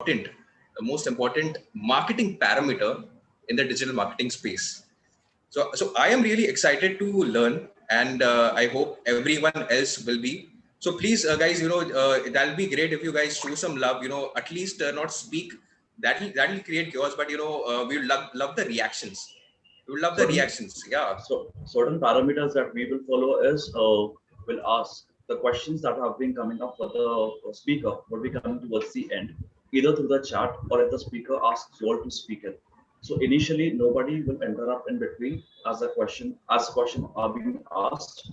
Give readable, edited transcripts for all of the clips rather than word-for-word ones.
the most important marketing parameter in the digital marketing space. So I am really excited to learn, and I hope everyone else will be. So please, guys, that'll be great if you guys show some love. At least not speak. That'll create chaos, but we love the reactions. We will love the reactions. Yeah. So certain parameters that we will follow is will ask the questions that have been coming up for the speaker will be coming towards the end, either through the chat or if the speaker asks you all to speak it. So initially, nobody will interrupt in between as questions are being asked.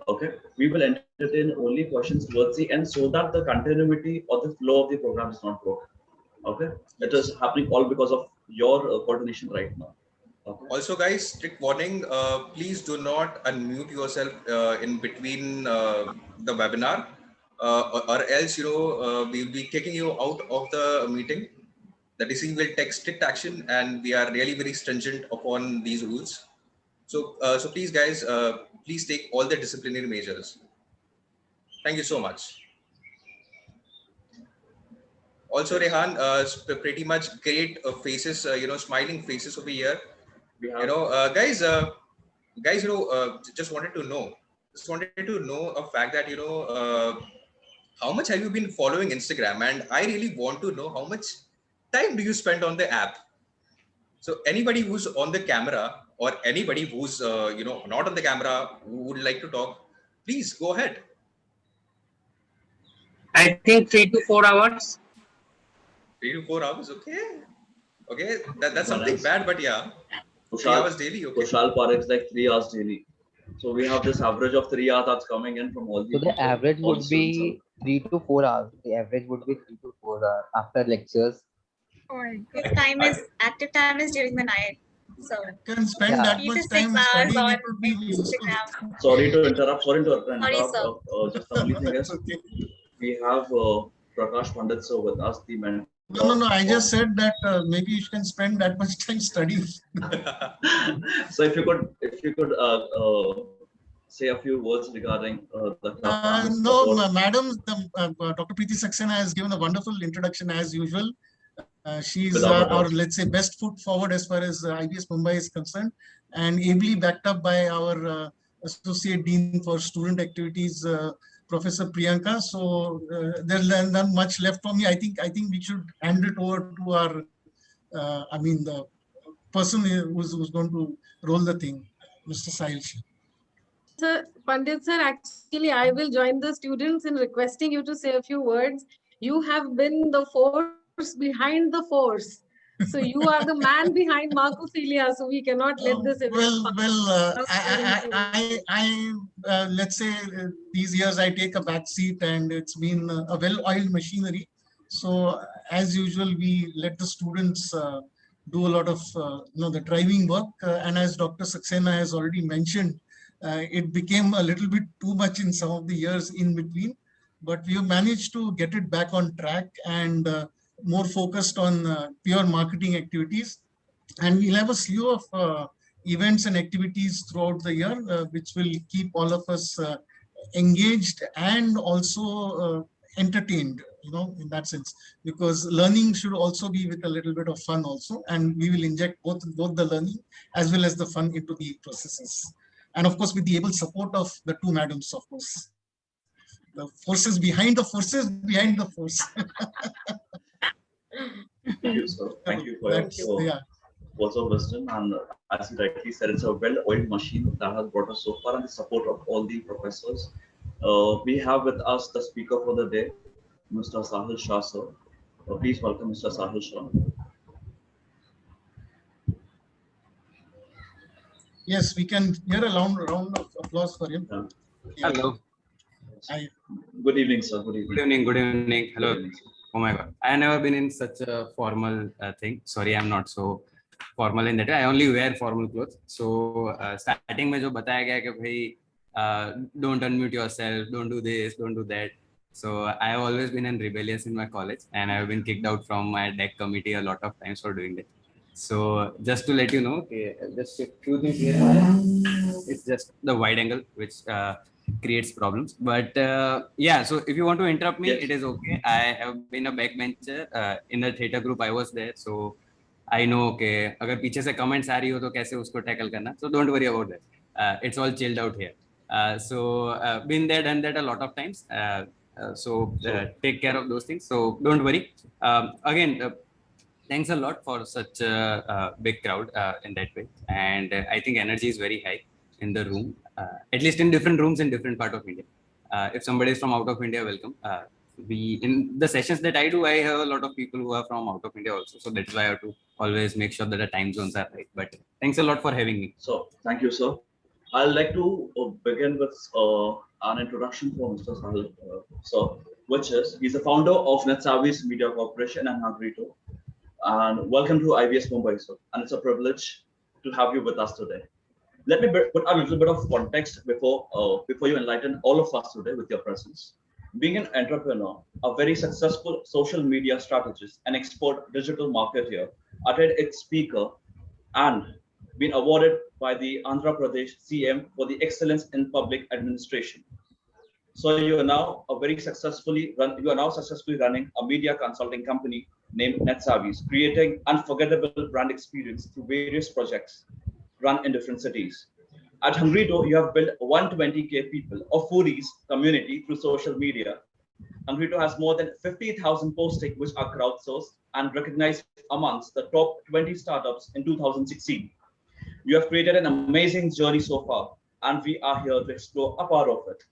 Okay, we will entertain only questions towards the end so that the continuity or the flow of the program is not broken. Okay, it is happening all because of your coordination right now. Okay. Also, guys, strict warning: please do not unmute yourself in between the webinar, or else we'll be kicking you out of the meeting. The DC will take strict action, and we are really very stringent upon these rules. So please, guys, please take all the disciplinary measures. Thank you so much. Also, Rehan, pretty much great faces, smiling faces over here. Guys, just wanted to know a fact that how much have you been following Instagram, and I really want to know how much time do you spend on the app. So anybody who's on the camera or anybody who's not on the camera who would like to talk, please go ahead. I think 3 to 4 hours. 3 to 4 hours, okay, that's something bad, but yeah. 3 hours daily, okay. Kushal Parekh's like 3 hours daily. So we have this average of 3 hours that's coming in from all the. So the average would be 3 to 4 hours. The average would be 3 to 4 hours after lectures. Active time is during the night. So you can spend that much time studying. It would be useful. Sorry to interrupt. Sorry, sir. Just the only thing is, we have Prakash Pandit sir with us, the mentor. No. I just said that maybe you can spend that much time studying. So if you could say a few words regarding the no, madam, Dr. Preeti Saxena has given a wonderful introduction as usual. She's our, let's say, best foot forward as far as IBS Mumbai is concerned, and ably backed up by our Associate Dean for Student Activities, Professor Priyanka. So there's not much left for me. I think we should hand it over to our, the person who's going to roll the thing, Mr. Sahil. Sir, Pandit sir, actually, I will join the students in requesting you to say a few words. You have been the force behind the force. So you are the man behind Marcophilia. So we cannot let this. Let's say these years I take a back seat, and it's been a well-oiled machinery. So as usual, we let the students do a lot of the driving work. And as Dr. Saxena has already mentioned, it became a little bit too much in some of the years in between. But we have managed to get it back on track and more focused on pure marketing activities. And we'll have a slew of events and activities throughout the year, which will keep all of us engaged and also entertained, in that sense, because learning should also be with a little bit of fun also. And we will inject both the learning as well as the fun into the processes. And of course, with the able support of the two madams, of course. The forces behind the forces behind the force. Thank you, sir. Thank you for your words of wisdom. And as you rightly said, it's a well-oiled machine that has brought us so far, and the support of all the professors. We have with us the speaker for the day, Mr. Sahil Shah, sir. Please welcome Mr. Sahil Shah. Yes, we can hear a round of applause for him. Yeah. Hello. Hi. Good evening, sir. Good evening. Good evening. Hello. Good evening. Oh my God. I have never been in such a formal thing. Sorry, I'm not so formal in that. I only wear formal clothes. So starting में जो बताया गया कि भाई don't unmute yourself, don't do this, don't do that. So I have always been rebellious in my college, and I have been kicked out from my deck committee a lot of times for doing that. So just to let you know, just a few things here. It's just the wide angle, which creates problems. But yeah, so if you want to interrupt me, Yes. it is okay. I have been a backbencher in the theater group. I was there, so I know okay. अगर पीछे से comments आ रही हो तो कैसे उसको tackle करना. So don't worry about that. It's all chilled out here. So been there, done that a lot of times. Take care of those things. So don't worry. Again, thanks a lot for such a big crowd in that way. And I think energy is very high in the room, at least in different rooms in different part of India. If somebody is from out of India, welcome. We in the sessions that I do, I have a lot of people who are from out of India also. So that's why I have to always make sure that the time zones are right. But thanks a lot for having me. So thank you, sir. I'd like to begin with an introduction for Mr. Sahil, sir, which is he's the founder of NetSavvy's Media Corporation and Nagrito. And welcome to IBS Mumbai, sir. And it's a privilege to have you with us today. Let me put a little bit of context before you enlighten all of us today with your presence. Being an entrepreneur, a very successful social media strategist, and expert digital marketer, a TEDx speaker, and been awarded by the Andhra Pradesh CM for the excellence in public administration. So you are now successfully running a media consulting company named NetSavvy's, creating unforgettable brand experience through various projects run in different cities. At Hungrito, you have built 120K people or foodies community through social media. Hungrito has more than 50,000 postings which are crowdsourced and recognized amongst the top 20 startups in 2016. You have created an amazing journey so far, and we are here to explore a part of it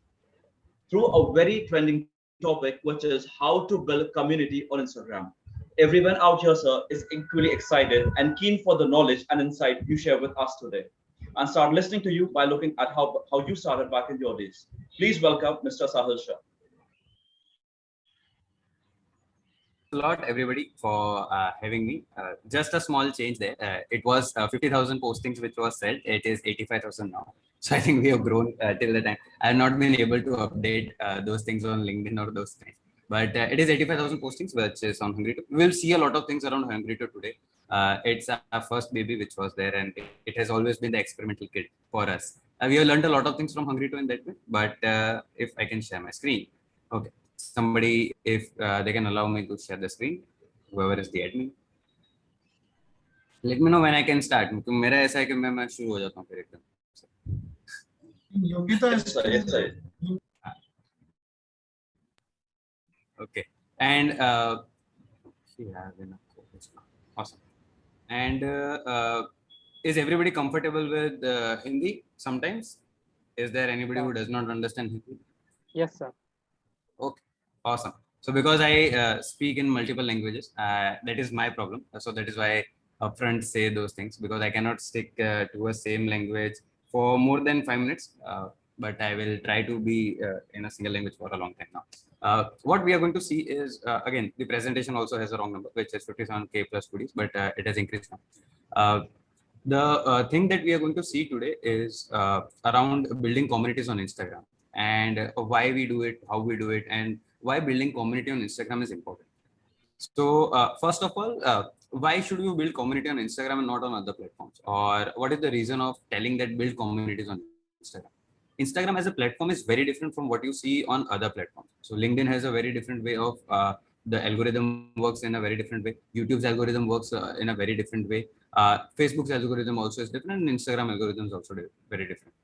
through a very trending topic, which is how to build community on Instagram. Everyone out here, sir, is equally excited and keen for the knowledge and insight you share with us today. And start listening to you by looking at how you started back in your days. Please welcome Mr. Sahil Shah. A lot everybody for having me. Just a small change there. It was 50,000 postings which was said. It is 85,000 now. So I think we have grown till the time. I have not been able to update those things on LinkedIn or those things. But it is 85,000 postings which is on Hungrito. We'll see a lot of things around Hungrito today. It's our first baby which was there, and it has always been the experimental kid for us. We have learned a lot of things from Hungrito in that way. But if I can share my screen. Okay. Somebody, if they can allow me to share the screen, whoever is the admin. Let me know when I can start. क्योंकि मेरा ऐसा है कि मैं शुरू हो जाता हूँ फिर एकदम. Yogita is Yes, sir. Okay, and awesome. And is everybody comfortable with Hindi? Sometimes, is there anybody who does not understand Hindi? Yes, sir. Okay, awesome. So because I speak in multiple languages, that is my problem. So that is why I upfront say those things, because I cannot stick to a same language for more than 5 minutes. But I will try to be in a single language for a long time now. What we are going to see is, again, the presentation also has a wrong number, which is 57K plus goodies, but it has increased now. The thing that we are going to see today is around building communities on Instagram, and why we do it, how we do it, and why building community on Instagram is important. So first of all, why should you build community on Instagram and not on other platforms? Or what is the reason of telling that build communities on Instagram? Instagram as a platform is very different from what you see on other platforms. So LinkedIn has a very different way of the algorithm works in a very different way. YouTube's algorithm works in a very different way. Facebook's algorithm also is different, and Instagram algorithm is also very different.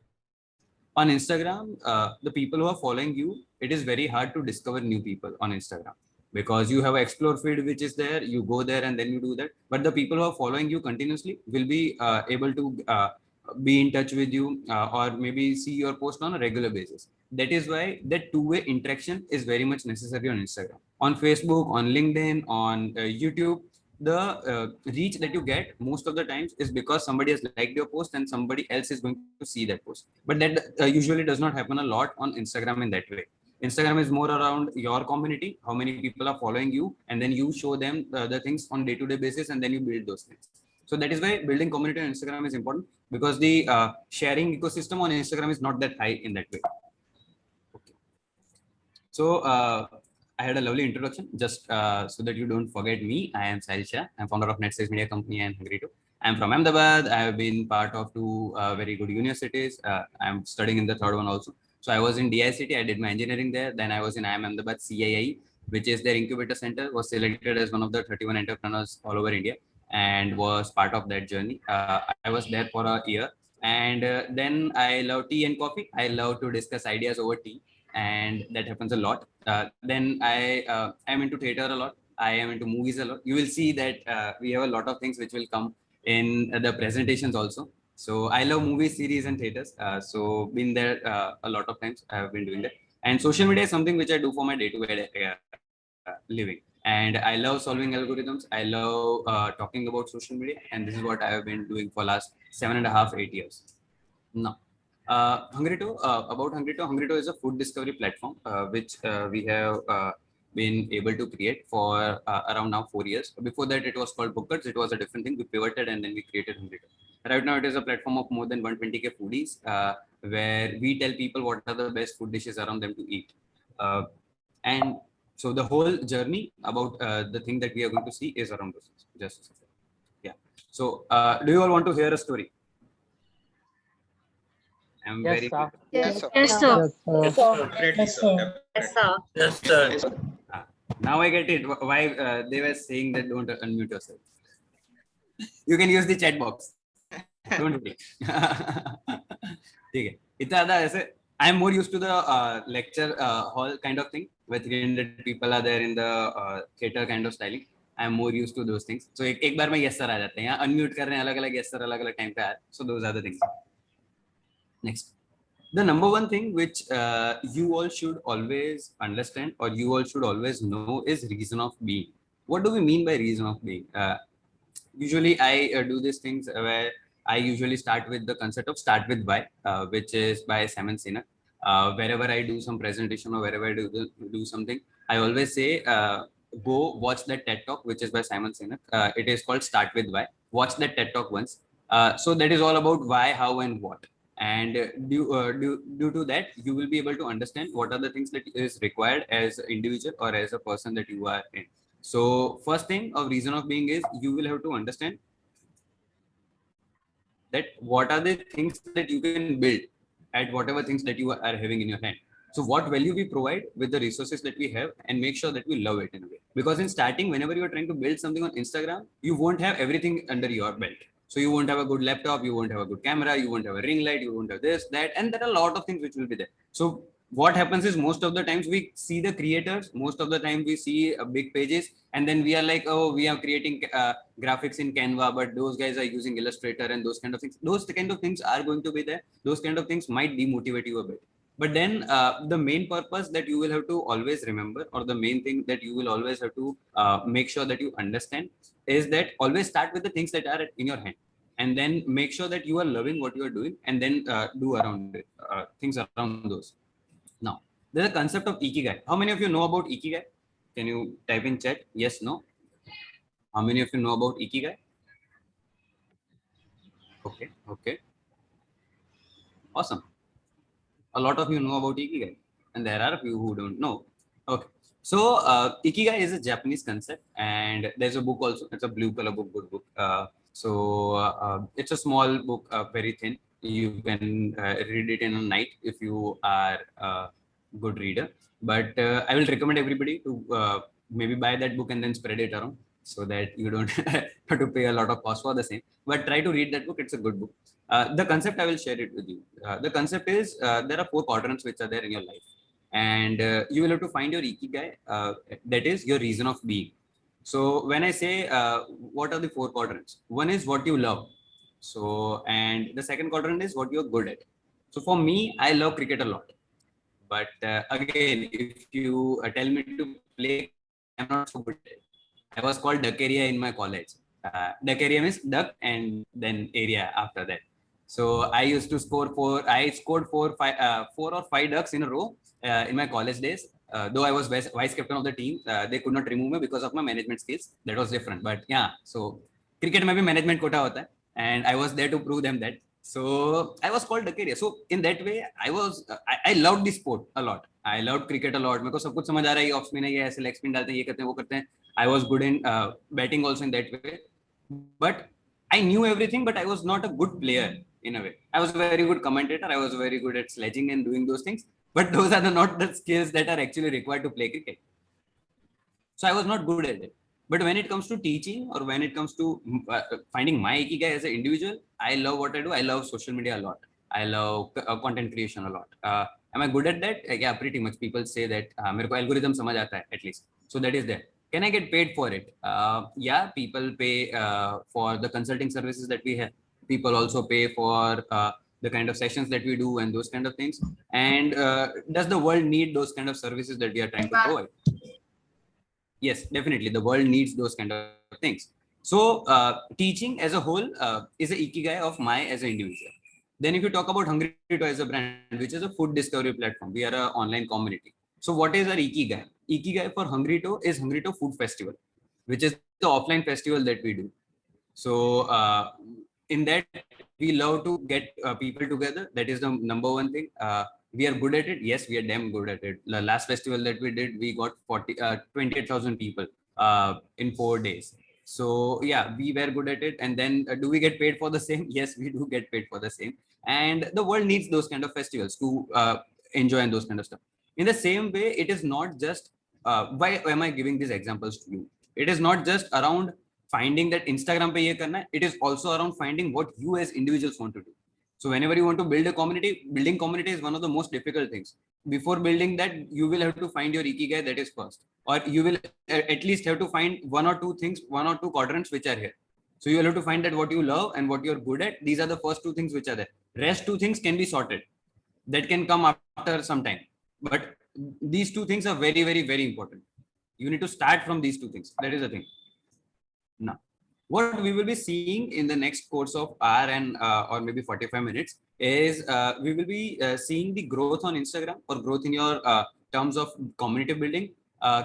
On Instagram, the people who are following you, it is very hard to discover new people on Instagram, because you have an explore feed which is there, you go there and then you do that. But the people who are following you continuously will be able to be in touch with you or maybe see your post on a regular basis. That is why that two-way interaction is very much necessary on Instagram. On Facebook, on LinkedIn, on YouTube, the reach that you get most of the times is because somebody has liked your post and somebody else is going to see that post. But that usually does not happen a lot on Instagram in that way. Instagram is more around your community, how many people are following you, and then you show them the things on day-to-day basis, and then you build those things. So that is why building community on Instagram is important, because the sharing ecosystem on Instagram is not that high in that way. Okay. So I had a lovely introduction. Just so that you don't forget me, I am Sahil Shah. I'm founder of NetSavvy's Media Company and Hungrito. I'm from Ahmedabad. I have been part of two very good universities. I'm studying in the third one also. So I was in DICT, I did my engineering there. Then I was in IIM Ahmedabad CII, which is their incubator center, was selected as one of the 31 entrepreneurs all over India and was part of that journey. I was there for a year. And then I love tea and coffee. I love to discuss ideas over tea, and that happens a lot. Then I am into theater a lot. I am into movies a lot. You will see that we have a lot of things which will come in the presentations also. So I love movies, series, and theaters. So been there a lot of times. I have been doing that. And social media is something which I do for my day-to-day living. And I love solving algorithms. I love talking about social media, and this is what I have been doing for last 7.5, 8 years. Now, Hungryto, about Hungryto. Hungryto is a food discovery platform which we have been able to create for around now 4 years. Before that, it was called Bookers. It was a different thing. We pivoted and then we created Hungryto. Right now, it is a platform of more than 120K foodies where we tell people what are the best food dishes around them to eat. And so the whole journey about the thing that we are going to see is around this. Just a second. Yeah. So do you all want to hear a story? I'm Yes, very sir. Yes, Yes, sir. Definitely, sir. Yes, sir. now I get it why they were saying that don't unmute yourself. You can use the chat box. Don't worry. ठीक है इतना ज़्यादा ऐसे I am more used to the lecture hall kind of thing where 300 people are there in the theater kind of styling. I am more used to those things. So एक बार में yes sir आ जाते हैं यहाँ unmute कर रहे हैं अलग-अलग yes sir अलग-अलग time पे आ so those are the things. Next, the number one thing which you all should always understand or you all should always know is reason of being. What do we mean by reason of being? Usually I do these things where I usually start with the concept of start with why, which is by Simon Sinek. Wherever I do some presentation or wherever I do something, I always say, go watch that TED Talk, which is by Simon Sinek. It is called Start with Why. Watch that TED Talk once. So that is all about why, how, and what. And due to that, you will be able to understand what are the things that is required as an individual or as a person that you are in. So first thing of reason of being is you will have to understand that what are the things that you can build at whatever things that you are having in your hand. So what value we provide with the resources that we have and make sure that we love it in a way. Because in starting, whenever you are trying to build something on Instagram, you won't have everything under your belt. So you won't have a good laptop, you won't have a good camera, you won't have a ring light, you won't have this, that, and there are a lot of things which will be there. So what happens is most of the times we see the creators, most of the time we see big pages, and then we are like, oh, we are creating graphics in Canva, but those guys are using Illustrator and those kind of things. Those kind of things are going to be there. Those kind of things might demotivate you a bit. But then the main purpose that you will have to always remember, or the main thing that you will always have to make sure that you understand is that always start with the things that are in your hand. And then make sure that you are loving what you are doing and then do around it, things around those. Now, there's a concept of Ikigai. How many of you know about Ikigai? Can you type in chat? Yes, no? How many of you know about Ikigai? Okay, okay. Awesome. A lot of you know about Ikigai, and there are a few who don't know. Okay. So, Ikigai is a Japanese concept, and there's a book also. It's a blue color book, good book. It's a small book, very thin. You can read it in a night if you are a good reader. But I will recommend everybody to maybe buy that book and then spread it around so that you don't have to pay a lot of cost for the same. But try to read that book. It's a good book. The concept, I will share it with you. The concept is there are 4 quadrants which are there in your life. And you will have to find your Ikigai. That is your reason of being. So when I say what are the 4 quadrants? One is what you love. So, and the second quadrant is what you're good at. So for me, I love cricket a lot. But again, if you tell me to play, I'm not so good at it. I was called duck area in my college. Duck area means duck and then area after that. So I used to score 4. I scored 4 or 5 ducks in a row in my college days. Though I was vice captain of the team, they could not remove me because of my management skills. That was different. But yeah, so cricket mein bhi management quota hota hai, and I was there to prove them that. So I was called duck area. So in that way, I loved the sport a lot. I loved cricket a lot. मेरे को सब कुछ समझ आ रहा है, off spin है, ये ऐसे लेग स्पिन डालते हैं, ये करते हैं, वो करते हैं. I was good in batting also in that way. But I knew everything, but I was not a good player in a way. I was a very good commentator. I was very good at sledging and doing those things. But those are not the skills that are actually required to play cricket. So I was not good at it. But when it comes to teaching or when it comes to finding my ikigai as an individual, I love what I do. I love social media a lot. I love content creation a lot. Am I good at that? Yeah, pretty much. People say that मेरे को algorithm समझ आता है at least. So that is there. Can I get paid for it? Yeah, people pay for the consulting services that we have. People also pay for the kind of sessions that we do and those kind of things. And does the world need those kind of services that we are trying to provide? Yes, definitely. The world needs those kind of things. So teaching as a whole is an ikigai of my as an individual. Then if you talk about Hungryto as a brand, which is a food discovery platform, we are an online community. So what is our ikigai? Ikigai for Hungryto is Hungryto Food Festival, which is the offline festival that we do. So in that, we love to get people together. That is the number one thing. We are good at it. Yes, we are damn good at it. The last festival that we did, we got 28,000 people in 4 days. So yeah, we were good at it. And then do we get paid for the same? Yes, we do get paid for the same. And the world needs those kind of festivals to enjoy and those kind of stuff. In the same way, it is not just, why am I giving these examples to you? It is not just around finding that Instagram pe ye karna hai. It is also around finding what you as individuals want to do. So whenever you want to build a community, building community is one of the most difficult things. Before building that, you will have to find your ikigai, that is first. Or you will at least have to find one or two things, one or two quadrants which are here. So you will have to find that what you love and what you're good at. These are the first two things which are there. Rest two things can be sorted. That can come after some time. But these two things are very, very, very important. You need to start from these two things. That is the thing. Now, what we will be seeing in the next course of hour and or maybe 45 minutes is we will be seeing the growth on Instagram or growth in your terms of community building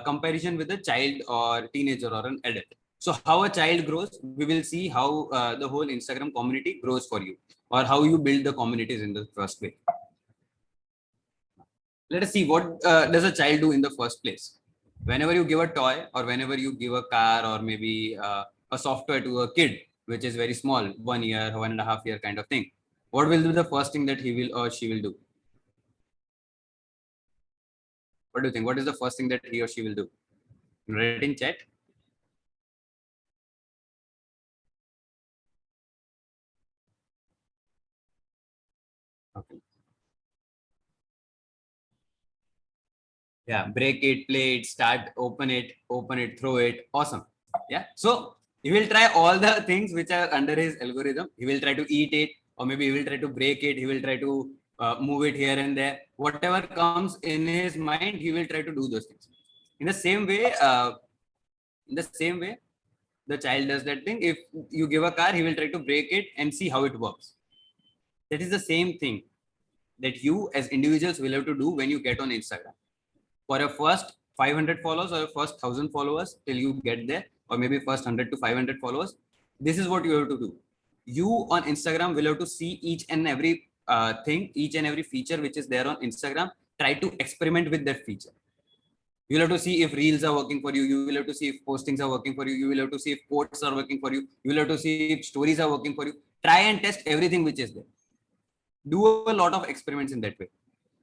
comparison with a child or teenager or an adult. So how a child grows, we will see how the whole Instagram community grows for you or how you build the communities in the first way. Let us see what does a child do in the first place. Whenever you give a toy or whenever you give a car or maybe a software to a kid, which is very small, 1 year, 1.5 year kind of thing, what will be the first thing that he will or she will do? What do you think? What is the first thing that he or she will do? Write in chat. Okay. Yeah, break it, play it, start, open it, throw it. Awesome. Yeah. So he will try all the things which are under his algorithm. He will try to eat it, or maybe he will try to break it. He will try to move it here and there. Whatever comes in his mind, he will try to do those things. In the same way, the child does that thing. If you give a car, he will try to break it and see how it works. That is the same thing that you as individuals will have to do when you get on Instagram. For your first 500 followers or your first 1,000 followers till you get there, or maybe first 100 to 500 followers, this is what you have to do. You on Instagram will have to see each and every thing, each and every feature which is there on Instagram, try to experiment with that feature. You will have to see if reels are working for you. You will have to see if postings are working for you. You will have to see if quotes are working for you. You will have to see if stories are working for you. Try and test everything which is there. Do a lot of experiments in that way.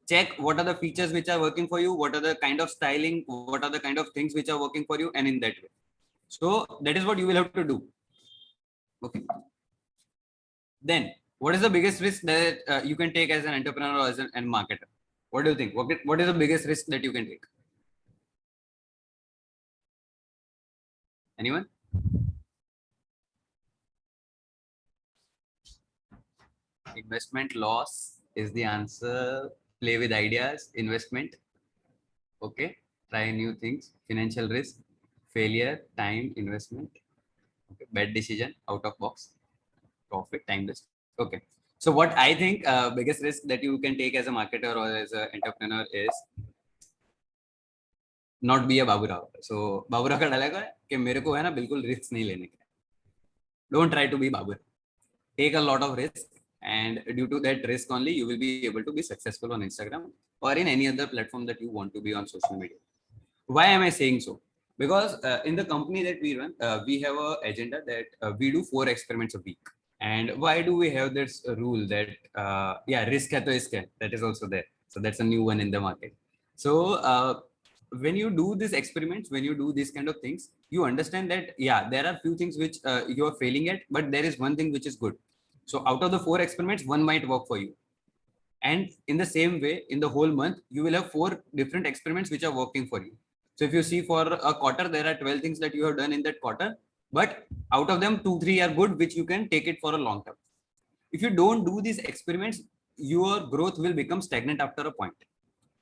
Check what are the features which are working for you, what are the kind of styling, what are the kind of things which are working for you, and in that way. So that is what you will have to do. Okay. Then what is the biggest risk that you can take as an entrepreneur or as an marketer? What do you think? What is the biggest risk that you can take? Anyone? Investment loss is the answer. Play with ideas, investment. Okay. Try new things. Financial risk, failure, time, investment. Okay. Bad decision, out of box. Profit, time risk. Okay. So what I think biggest risk that you can take as a marketer or as an entrepreneur is not be a Babu Rao. So Babu Rao का dialogue है कि मेरे को है ना बिल्कुल risk नहीं लेने का. Don't try to be Babu. Take a lot of risk, and due to that risk only, you will be able to be successful on Instagram or in any other platform that you want to be on social media. Why am I saying so? Because in the company that we run, we have an agenda that we do 4 experiments a week. And why do we have this rule that risk hai to isk hai? That is also there. So that's a new one in the market. So when you do these experiments, when you do these kind of things, you understand that there are few things which you are failing at, but there is one thing which is good. So out of the 4 experiments, one might work for you. And in the same way, in the whole month, you will have 4 different experiments which are working for you. So if you see for a quarter, there are 12 things that you have done in that quarter, but out of them, 2-3 are good, which you can take it for a long term. If you don't do these experiments, your growth will become stagnant after a point.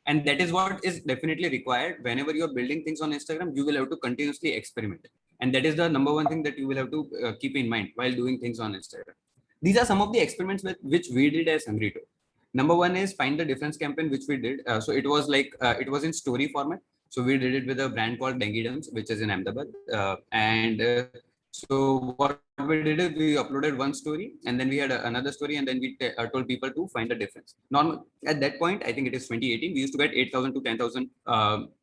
And that is what is definitely required. Whenever you are building things on Instagram, you will have to continuously experiment. And that is the number one thing that you will have to keep in mind while doing things on Instagram. These are some of the experiments which we did as Hungryto. Number one is find the difference campaign, which we did. So it was like, it was in story format. So we did it with a brand called Dengi Dums, which is in Ahmedabad. So what we did is we uploaded one story and then we had another story and then we told people to find the difference. At that point, I think it is 2018, we used to get 8,000 to 10,000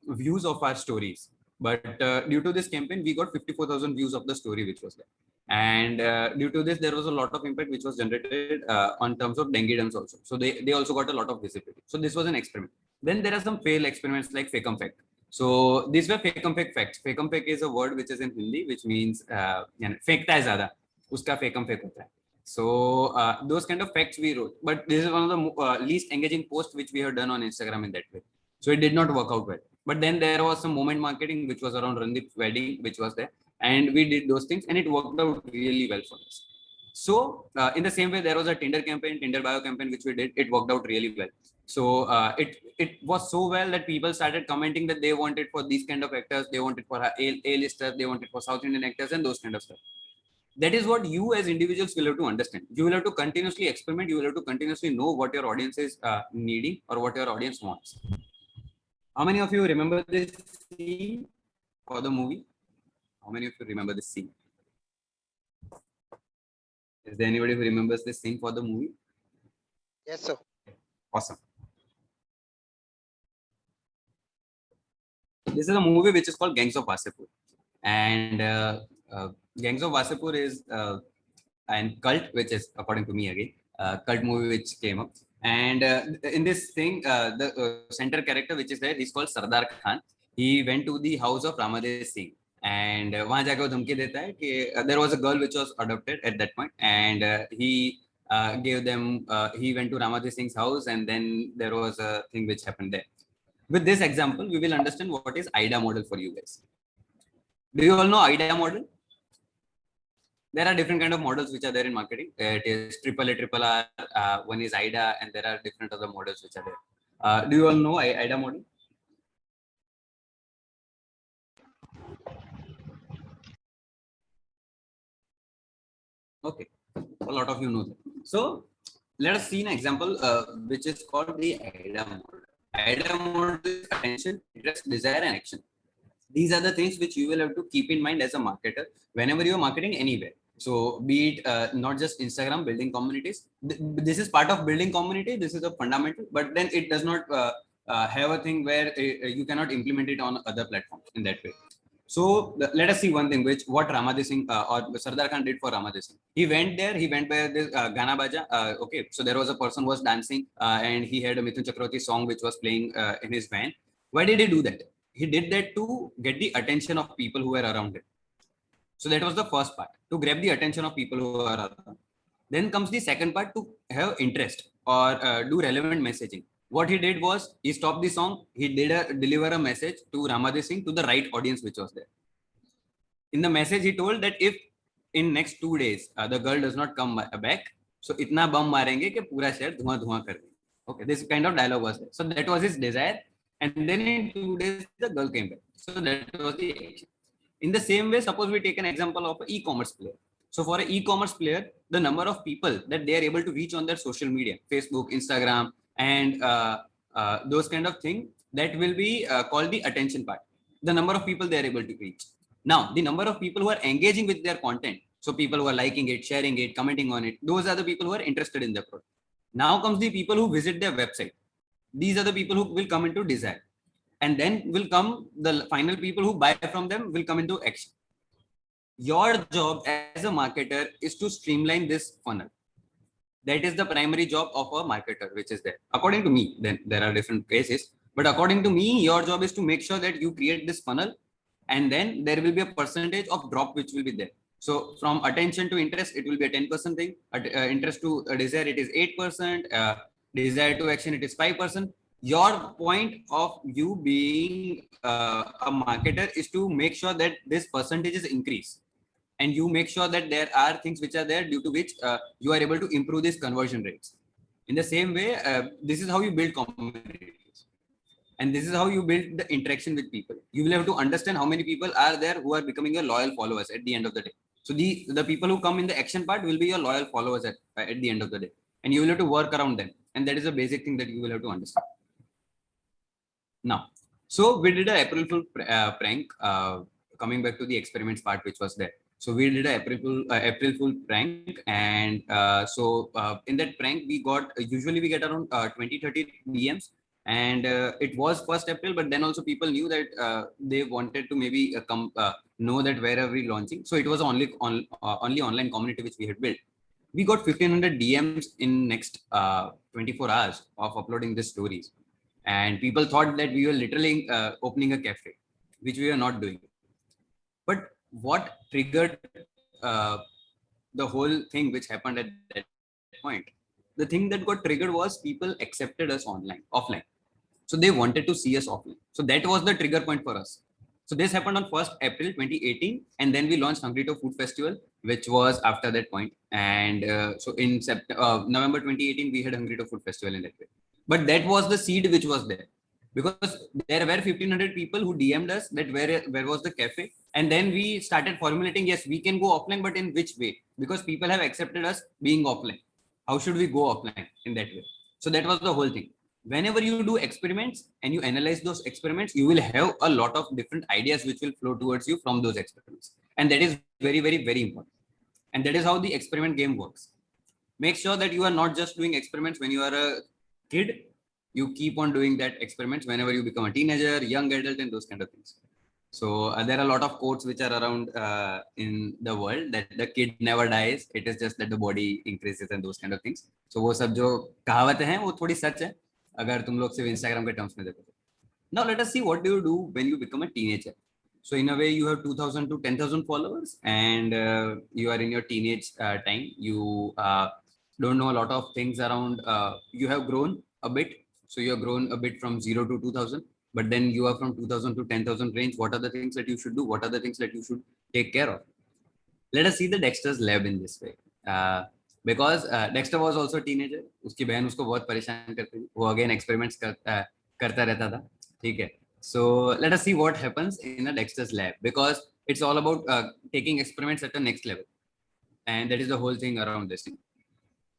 views of our stories. But due to this campaign, we got 54,000 views of the story which was there. And due to this, there was a lot of impact which was generated on terms of Dengi Dums also. So they also got a lot of visibility. So this was an experiment. Then there are some failed experiments like Fakam Fact. So these were Fakam Fact facts. Fakam Fact is a word which is in Hindi, which means फेंकता है ज़्यादा, उसका Fakam Fact होता है. So those kind of facts we wrote. But this is one of the least engaging posts which we have done on Instagram in that way. So it did not work out well. But then there was some moment marketing which was around Randeep's wedding, which was there. And we did those things and it worked out really well for us. So in the same way, there was a Tinder campaign, Tinder bio campaign, which we did. It worked out really well. So it was so well that people started commenting that they wanted for these kind of actors, they wanted for A-listers, they wanted for South Indian actors and those kind of stuff. That is what you as individuals will have to understand. You will have to continuously experiment. You will have to continuously know what your audience is needing or what your audience wants. How many of you remember this scene for the movie? How many of you remember this scene? Is there anybody who remembers this scene for the movie? Yes, sir. Awesome. This is a movie which is called Gangs of Wasseypur. And Gangs of Wasseypur is a cult, which is, according to me again, cult movie which came up. And in this thing, the center character which is there, he's called Sardar Khan. He went to the house of Ramadev Singh. And वहाँ जाकर वो धमकी देता है कि there was a girl which was adopted at that point, and he gave them. He went to Ramadev Singh's house, and then there was a thing which happened there. With this example, we will understand what is AIDA model for you guys. Do you all know AIDA model? There are different kind of models which are there in marketing. It is AAA, one is AIDA, and there are different other models which are there. Do you all know AIDA model? Okay, a lot of you know that. So let us see an example which is called the AIDA model. AIDA model is attention, interest, desire, and action. These are the things which you will have to keep in mind as a marketer whenever you are marketing anywhere. So be it not just Instagram, building communities. This is part of building community. This is a fundamental, but then it does not have a thing where you cannot implement it on other platforms in that way. So let us see one thing, what Ramadev Singh or Sardar Khan did for Ramadev Singh. He went there, he went by this Gana Baja. Okay, so there was a person who was dancing and he had a Mithun Chakravarti song which was playing in his van. Why did he do that? He did that to get the attention of people who were around him. So that was the first part, to grab the attention of people who are around. Then comes the second part, to have interest or do relevant messaging. What he did was he stopped the song. He did deliver a message to Ramadev Singh, to the right audience which was there. In the message, he told that if in next 2 days the girl does not come back, so itna bum marenge ke pura shehar dhua dhua kar denge. Okay, this kind of dialogue was there. So that was his desire. And then in 2 days, the girl came back. So that was the action. In the same way, suppose we take an example of an e-commerce player. So for an e-commerce player, the number of people that they are able to reach on their social media, Facebook, Instagram, and those kind of things, that will be called the attention part. The number of people they are able to reach. Now, the number of people who are engaging with their content, so people who are liking it, sharing it, commenting on it, those are the people who are interested in the product. Now comes the people who visit their website. These are the people who will come into desire. And then will come the final people who buy from them will come into action. Your job as a marketer is to streamline this funnel. That is the primary job of a marketer, which is there. According to me, then there are different cases, but according to me, your job is to make sure that you create this funnel, and then there will be a percentage of drop which will be there. So from attention to interest, it will be a 10% thing. Interest to desire, it is 8%. Desire to action, it is 5%. Your point of you being a marketer is to make sure that this percentages increase, and you make sure that there are things which are there due to which you are able to improve these conversion rates. In the same way, this is how you build communities, and this is how you build the interaction with people. You will have to understand how many people are there who are becoming your loyal followers at the end of the day. So the people who come in the action part will be your loyal followers at the end of the day, and you will have to work around them, and that is a basic thing that you will have to understand. Now, so we did an April Fool prank, coming back to the experiments part which was there. So we did an April Fool prank, and in that prank we got, usually we get around 20-30 DMs, and it was 1st April, but then also people knew that they wanted to maybe know that where are we launching. So it was only online community which we had built. We got 1500 DMs in next 24 hours of uploading these stories. And people thought that we were literally opening a cafe, which we are not doing. But what triggered the whole thing which happened at that point? The thing that got triggered was people accepted us offline. So they wanted to see us offline. So that was the trigger point for us. So this happened on 1st April 2018, and then we launched Hungryto Food Festival, which was after that point. And so in November 2018, we had Hungryto Food Festival in that way. But that was the seed which was there, because there were 1500 people who DM'd us that where was the cafe, and then we started formulating, yes, we can go offline, but in which way? Because people have accepted us being offline. How should we go offline in that way? So that was the whole thing. Whenever you do experiments and you analyze those experiments, you will have a lot of different ideas which will flow towards you from those experiments, and that is very, very, very important. And that is how the experiment game works. Make sure that you are not just doing experiments when you are a kid. You keep on doing that experiments whenever you become a teenager, young adult, and those kind of things. So there are a lot of quotes which are around in the world, that the kid never dies. It is just that the body increases and those kind of things. So वो सब जो कहावतें हैं वो थोड़ी सच है अगर तुम लोग सिर्फ Instagram के terms में देखो. Now let us see what do you do when you become a teenager. So in a way, you have 2,000 to 10,000 followers, and you are in your teenage time. You don't know a lot of things around. You have grown a bit. So you have grown a bit from 0 to 2,000, but then you are from 2,000 to 10,000 range. What are the things that you should do? What are the things that you should take care of? Let us see the Dexter's lab in this way. Because Dexter was also a teenager. उसकी बहन उसको बहुत परेशान करती थी. वो again experiments करता रहता था. ठीक है. So let us see what happens in a Dexter's lab, because it's all about taking experiments at the next level, and that is the whole thing around this thing.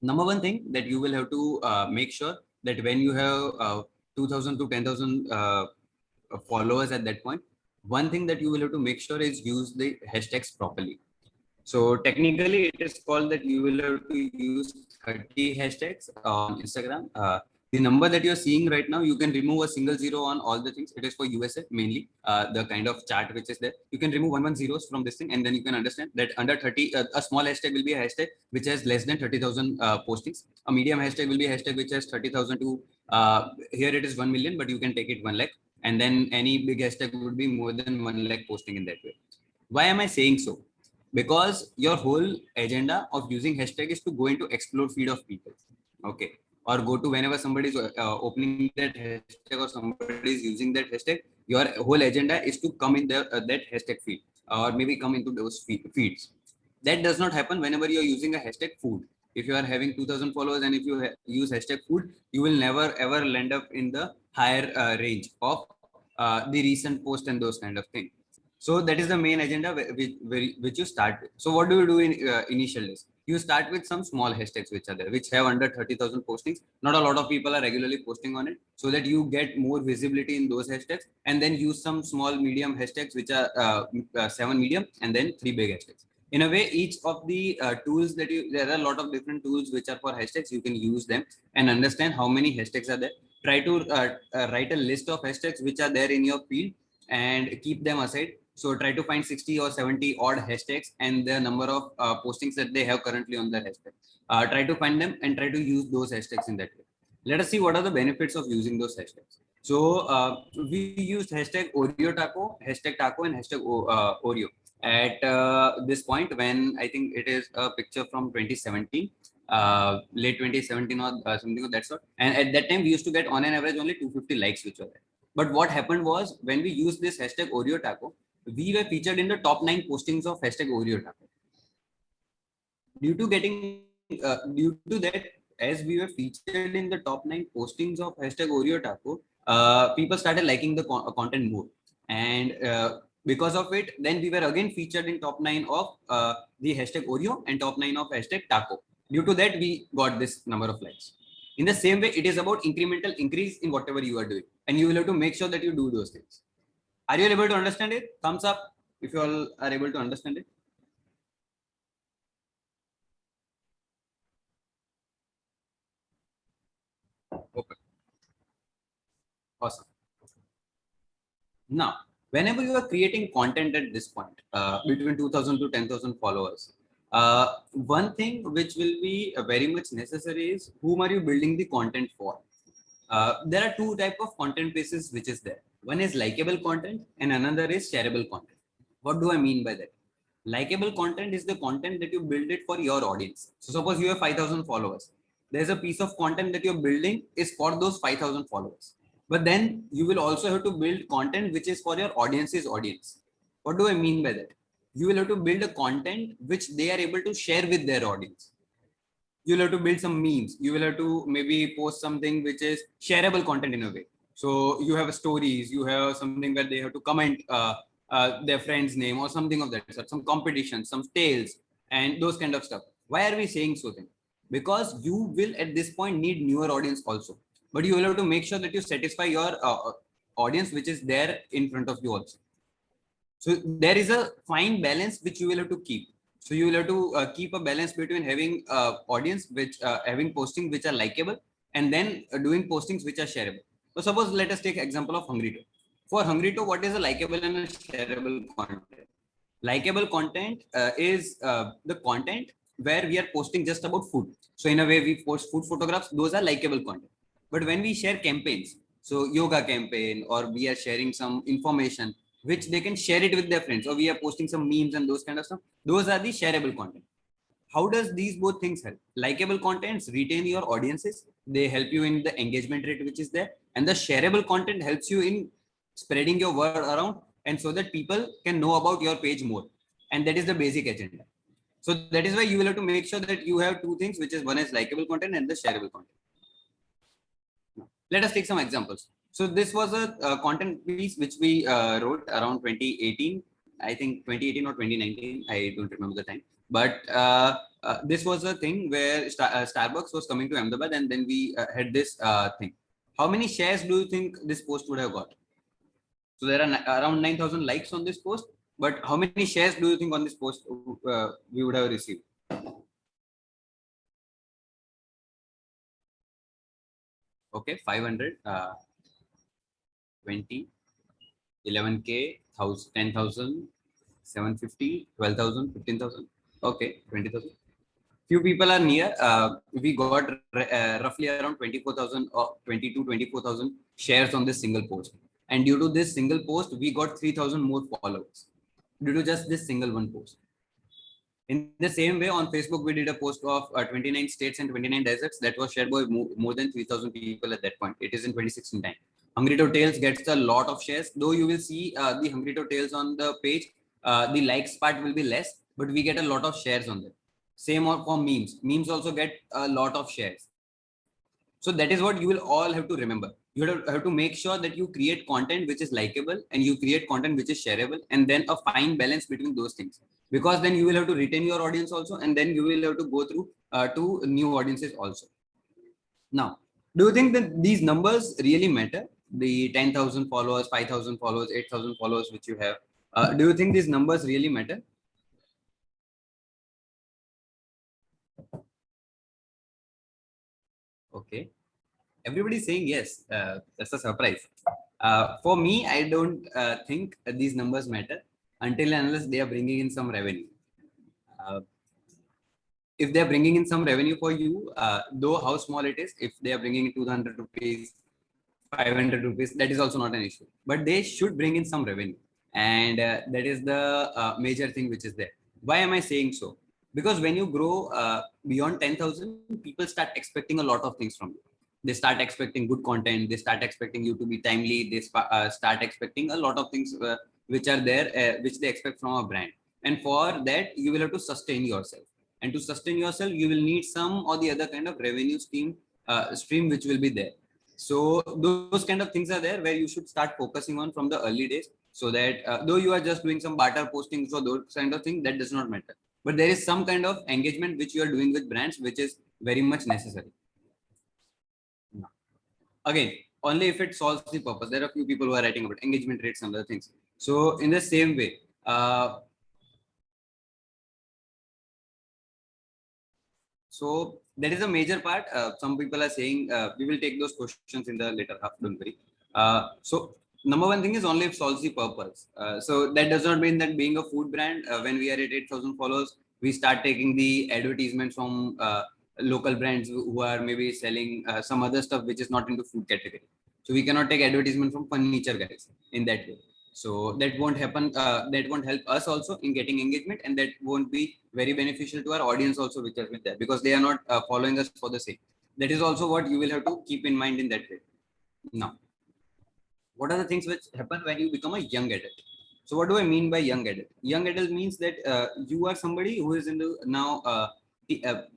Number one thing that you will have to make sure that when you have 2,000 to 10,000 followers at that point, one thing that you will have to make sure is use the hashtags properly. So technically it is called that you will have to use 30 hashtags on Instagram. The number that you're seeing right now, you can remove a single zero on all the things. It is for USA mainly, the kind of chart which is there. You can remove 11 zeros from this thing, and then you can understand that under 30, a small hashtag will be a hashtag which has less than 30,000 postings. A medium hashtag will be a hashtag which has 30,000 to, here it is 1 million, but you can take it 1 lakh. And then any big hashtag would be more than 1 lakh posting in that way. Why am I saying so? Because your whole agenda of using hashtag is to go into explore feed of people. Okay. Or go to whenever somebody is opening that hashtag or somebody is using that hashtag, your whole agenda is to come in that hashtag feed, or maybe come into those feeds. That does not happen whenever you are using a hashtag food. If you are having 2,000 followers and if you use hashtag food, you will never ever land up in the higher range of the recent post and those kind of things. So that is the main agenda which you start with. So what do you do in initial days? You start with some small hashtags which are there, which have under 30,000 postings. Not a lot of people are regularly posting on it, so that you get more visibility in those hashtags, and then use some small medium hashtags which are 7 medium and then 3 big hashtags. In a way, each of the tools that there are a lot of different tools which are for hashtags. You can use them and understand how many hashtags are there. Try to write a list of hashtags which are there in your field and keep them aside. So try to find 60 or 70 odd hashtags and the number of postings that they have currently on their hashtag. Try to find them and try to use those hashtags in that way. Let us see what are the benefits of using those hashtags. So we used hashtag Oreo Taco, hashtag Taco, and hashtag Oreo at this point when I think it is a picture from 2017, late 2017 or something of that sort. And at that time, we used to get on an average only 250 likes, which were there. But what happened was when we used this hashtag Oreo Taco, we were featured in the top 9 postings of hashtag Oreo Taco. Due to that, as we were featured in the top 9 postings of hashtag Oreo Taco, people started liking the content more. And because of it, then we were again featured in top 9 of the hashtag Oreo and top 9 of hashtag Taco. Due to that, we got this number of likes. In the same way, it is about incremental increase in whatever you are doing. And you will have to make sure that you do those things. Are you able to understand it? Thumbs up if you all are able to understand it. Okay. Awesome. Now, whenever you are creating content at this point, between 2000 to 10,000 followers, one thing which will be very much necessary is whom are you building the content for? There are two types of content bases which is there. One is likable content and another is shareable content. What do I mean by that? Likable content is the content that you build it for your audience. So suppose you have 5,000 followers. There's a piece of content that you're building is for those 5,000 followers. But then you will also have to build content which is for your audience's audience. What do I mean by that? You will have to build a content which they are able to share with their audience. You'll have to build some memes. You will have to maybe post something which is shareable content in a way. So you have stories, you have something where they have to comment their friend's name or something of that sort, some competitions, some tales, and those kind of stuff. Why are we saying so then? Because you will at this point need newer audience also. But you will have to make sure that you satisfy your audience which is there in front of you also. So there is a fine balance which you will have to keep. So you will have to keep a balance between having audience which having posting which are likable and then doing postings which are shareable. So suppose let us take example of Hungryto. For Hungryto, what is a likable and a shareable content? Likable content is the content where we are posting just about food. So in a way we post food photographs, those are likable content. But when we share campaigns, so yoga campaign or we are sharing some information which they can share it with their friends, or we are posting some memes and those kind of stuff, those are the shareable content. How does these both things help? Likeable contents retain your audiences, they help you in the engagement rate which is there, and the shareable content helps you in spreading your word around and so that people can know about your page more. And that is the basic agenda. So that is why you will have to make sure that you have two things, which is one is likable content and the shareable content. Now, let us take some examples. So this was a content piece which we wrote around 2018, I think 2018 or 2019, I don't remember the time. But this was a thing where Starbucks was coming to Ahmedabad and then we had this thing. How many shares do you think this post would have got? So there are around 9,000 likes on this post, but how many shares do you think on this post we would have received? Okay, 500, 20, 11K, 10,000, 750, 12,000, 15,000. Okay, 20,000. Few people are near. We got roughly around 24,000 or 22, 24,000 shares on this single post. And due to this single post, we got 3,000 more followers due to just this single one post. In the same way, on Facebook, we did a post of 29 states and 29 deserts that was shared by more than 3,000 people at that point. It is in 2016 time. Hungryto Tales gets a lot of shares, though you will see the Hungryto Tales on the page. The likes part will be less, but we get a lot of shares on that. Same for memes. Memes also get a lot of shares. So that is what you will all have to remember. You have to make sure that you create content which is likable and you create content which is shareable, and then a fine balance between those things. Because then you will have to retain your audience also, and then you will have to go through to new audiences also. Now, do you think that these numbers really matter? The 10,000 followers, 5,000 followers, 8,000 followers which you have. Do you think these numbers really matter? Okay. Everybody's saying yes. That's a surprise. For me, I don't think these numbers matter. until and unless they are bringing in some revenue. If they are bringing in some revenue for you, though how small it is, if they are bringing in 200 rupees, 500 rupees, that is also not an issue. But they should bring in some revenue. And that is the major thing which is there. Why am I saying so? Because when you grow beyond 10,000, people start expecting a lot of things from you. They start expecting good content. They start expecting you to be timely. They start expecting a lot of things which are there, which they expect from a brand. And for that, you will have to sustain yourself. And to sustain yourself, you will need some or the other kind of revenue stream which will be there. So those kind of things are there where you should start focusing on from the early days, so that though you are just doing some barter postings or those kind of things, that does not matter. But there is some kind of engagement which you are doing with brands, which is very much necessary. Again, only if it solves the purpose. There are a few people who are writing about engagement rates and other things. So in the same way, so that is a major part. Some people are saying we will take those questions in the later half. Don't worry. So number one thing is only if solves the purpose. So that does not mean that being a food brand, when we are at 8,000 followers, we start taking the advertisements from local brands who are maybe selling some other stuff which is not into food category. So we cannot take advertisement from furniture guys in that way. So that won't happen. That won't help us also in getting engagement, and that won't be very beneficial to our audience also, which has been there, because they are not following us for the sake. That is also what you will have to keep in mind in that way. Now, what are the things which happen when you become a young adult? So what do I mean by young adult? Young adult means that you are somebody who is in the now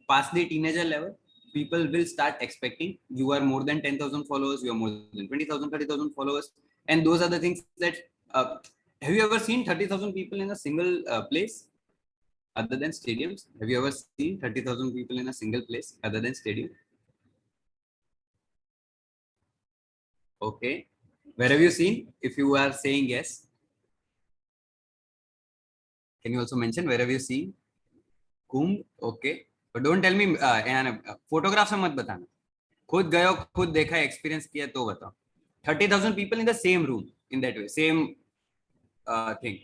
past the teenager level. People will start expecting you are more than 10,000 followers, you are more than 20,000, 30,000 followers. And those are the things that, have you ever seen 30,000 people in a single place other than stadiums? Have you ever seen 30,000 people in a single place other than stadium? Okay. Where have you seen? If you are saying yes, can you also mention where have you seen? Kumbh, okay. But don't tell me photographs में मत बताना. खुद गए हो, खुद देखा, experience किया तो बताओ. 30,000 people in the same room in that way, same thing.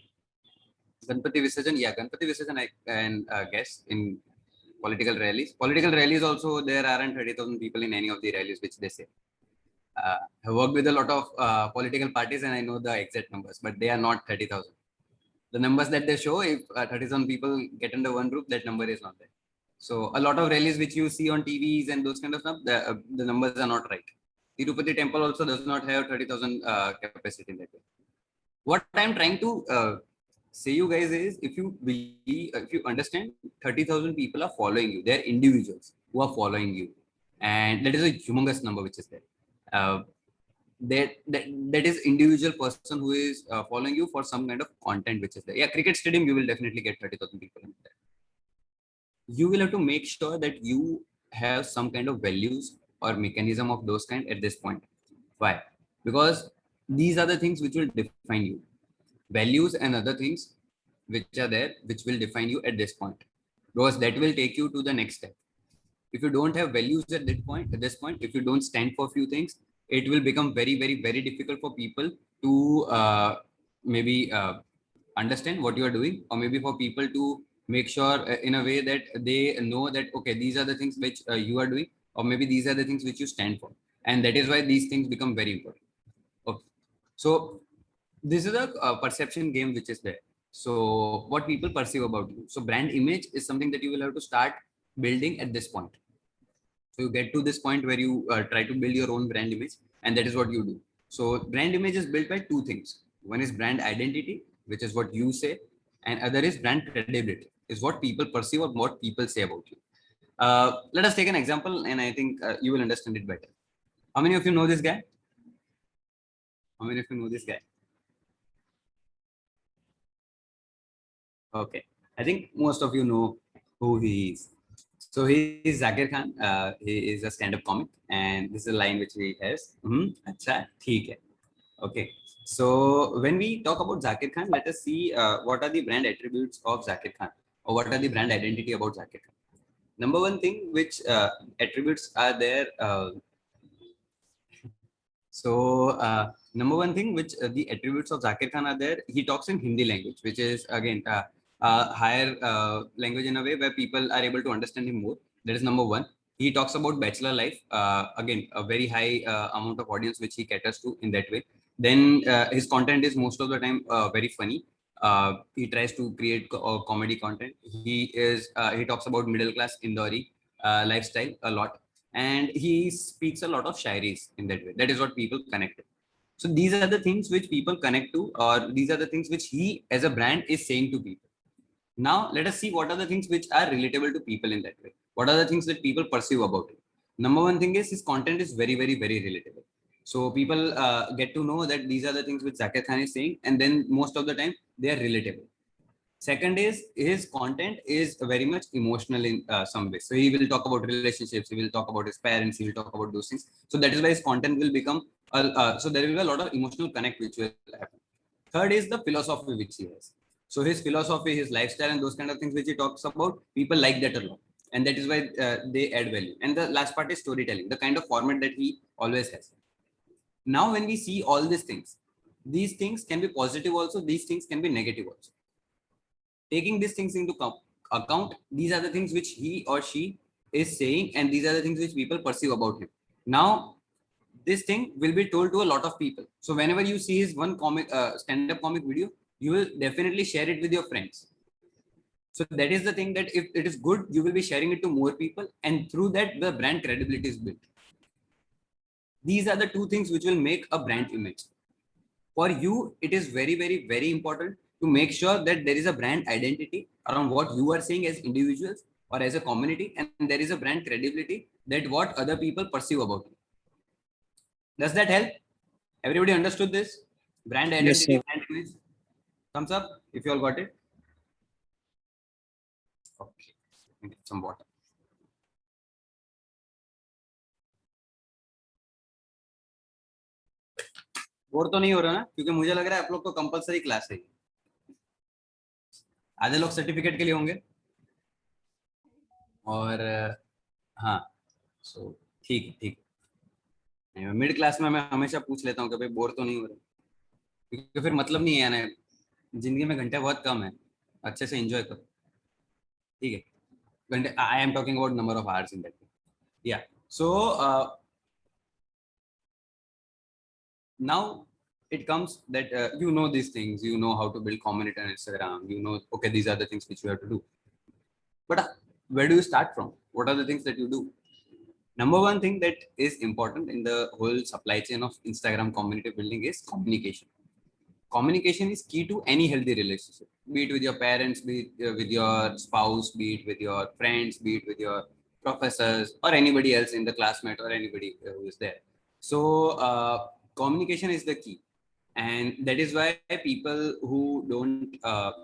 Ganpati Visarjan, yeah, Ganpati Visarjan I can guess in political rallies. Political rallies also, there aren't 30,000 people in any of the rallies which they say. I worked with a lot of political parties and I know the exact numbers, but they are not 30,000. The numbers that they show, if 30,000 people get under one roof, that number is not there. So a lot of rallies which you see on TVs and those kind of stuff, the numbers are not right. Tirupati temple also does not have 30,000 capacity in that way. What I'm trying to say you guys is, if you understand, 30,000 people are following you. They're individuals who are following you, and that is a humongous number which is there. That is individual person who is following you for some kind of content which is there. Yeah, cricket stadium, you will definitely get 30,000 people in there. You will have to make sure that you have some kind of values or mechanism of those kind at this point. Why? Because these are the things which will define you. Values and other things which are there, which will define you at this point, because that will take you to the next step. If you don't have values at this point, if you don't stand for a few things, it will become very, very, very difficult for people to maybe understand what you are doing, or maybe for people to make sure in a way that they know that, okay, these are the things which you are doing, or maybe these are the things which you stand for. And that is why these things become very important. Okay. So this is a perception game which is there. So what people perceive about you. So brand image is something that you will have to start building at this point. So you get to this point where you try to build your own brand image, and that is what you do. So brand image is built by two things. One is brand identity, which is what you say, and other is brand credibility, is what people perceive or what people say about you. Let us take an example, and I think you will understand it better. How many of you know this guy? How many of you know this guy? Okay, I think most of you know who he is. So he is Zakir Khan. He is a stand-up comic, and this is a line which he has. Acha, theek hai. Okay. So when we talk about Zakir Khan, let us see what are the brand attributes of Zakir Khan, or what are the brand identity about Zakir Khan. Number one thing which attributes are there. So Number one thing, which the attributes of Zakir Khan are there, he talks in Hindi language, which is again higher language in a way where people are able to understand him more. That is number one. He talks about bachelor life, again, a very high amount of audience which he caters to in that way. Then his content is most of the time very funny. He tries to create comedy content. He talks about middle class Indori lifestyle a lot, and he speaks a lot of shairis in that way. That is what people connect with. So these are the things which people connect to, or these are the things which he as a brand is saying to people. Now let us see what are the things which are relatable to people in that way. What are the things that people perceive about it? Number one thing is his content is very, very, very relatable. So people get to know that these are the things which Zakir Khan is saying, and then most of the time they are relatable. Second is his content is very much emotional in some way. So he will talk about relationships, he will talk about his parents, he will talk about those things. So that is why his content will become, so there will be a lot of emotional connect which will happen. Third is the philosophy which he has. So his philosophy, his lifestyle and those kind of things which he talks about, people like that a lot. And that is why they add value. And the last part is storytelling, the kind of format that he always has. Now, when we see all these things can be positive also, these things can be negative also. Taking these things into account, these are the things which he or she is saying, and these are the things which people perceive about him. Now, this thing will be told to a lot of people. So whenever you see his one comic stand-up comic video, you will definitely share it with your friends. So that is the thing, that if it is good, you will be sharing it to more people, and through that the brand credibility is built. These are the two things which will make a brand image. For you, it is very, very, very important to make sure that there is a brand identity around what you are saying as individuals or as a community, and there is a brand credibility that what other people perceive about you. Does that help? Everybody understood this? Brand identity, Yes, sir. brand image. Thumbs up if you all got it. Okay, let me get some water. Bore तो नहीं हो रहा ना, क्योंकि मुझे लग रहा है आप लोग को कंपलसरी क्लास है। आधे लोग सर्टिफिकेट के लिए होंगे, और हाँ, सो ठीक ठीक। मिड क्लास में मैं हमेशा पूछ लेता हूँ कि भाई बोर तो नहीं हो रहा, क्योंकि फिर मतलब नहीं है ना, जिंदगी में घंटे बहुत कम है, अच्छे से एंजॉय करो, ठीक है। घंटे, I am talking about number of hours in that, या सो now it comes that you know these things, you know how to build community on Instagram, you know, okay, these are the things which you have to do, but where do you start from? What are the things that you do? Number one thing that is important in the whole supply chain of Instagram community building is communication. Communication is key to any healthy relationship, be it with your parents, be it with your spouse, be it with your friends, be it with your professors or anybody else in the classmate or anybody who is there. So communication is the key, and that is why people who don't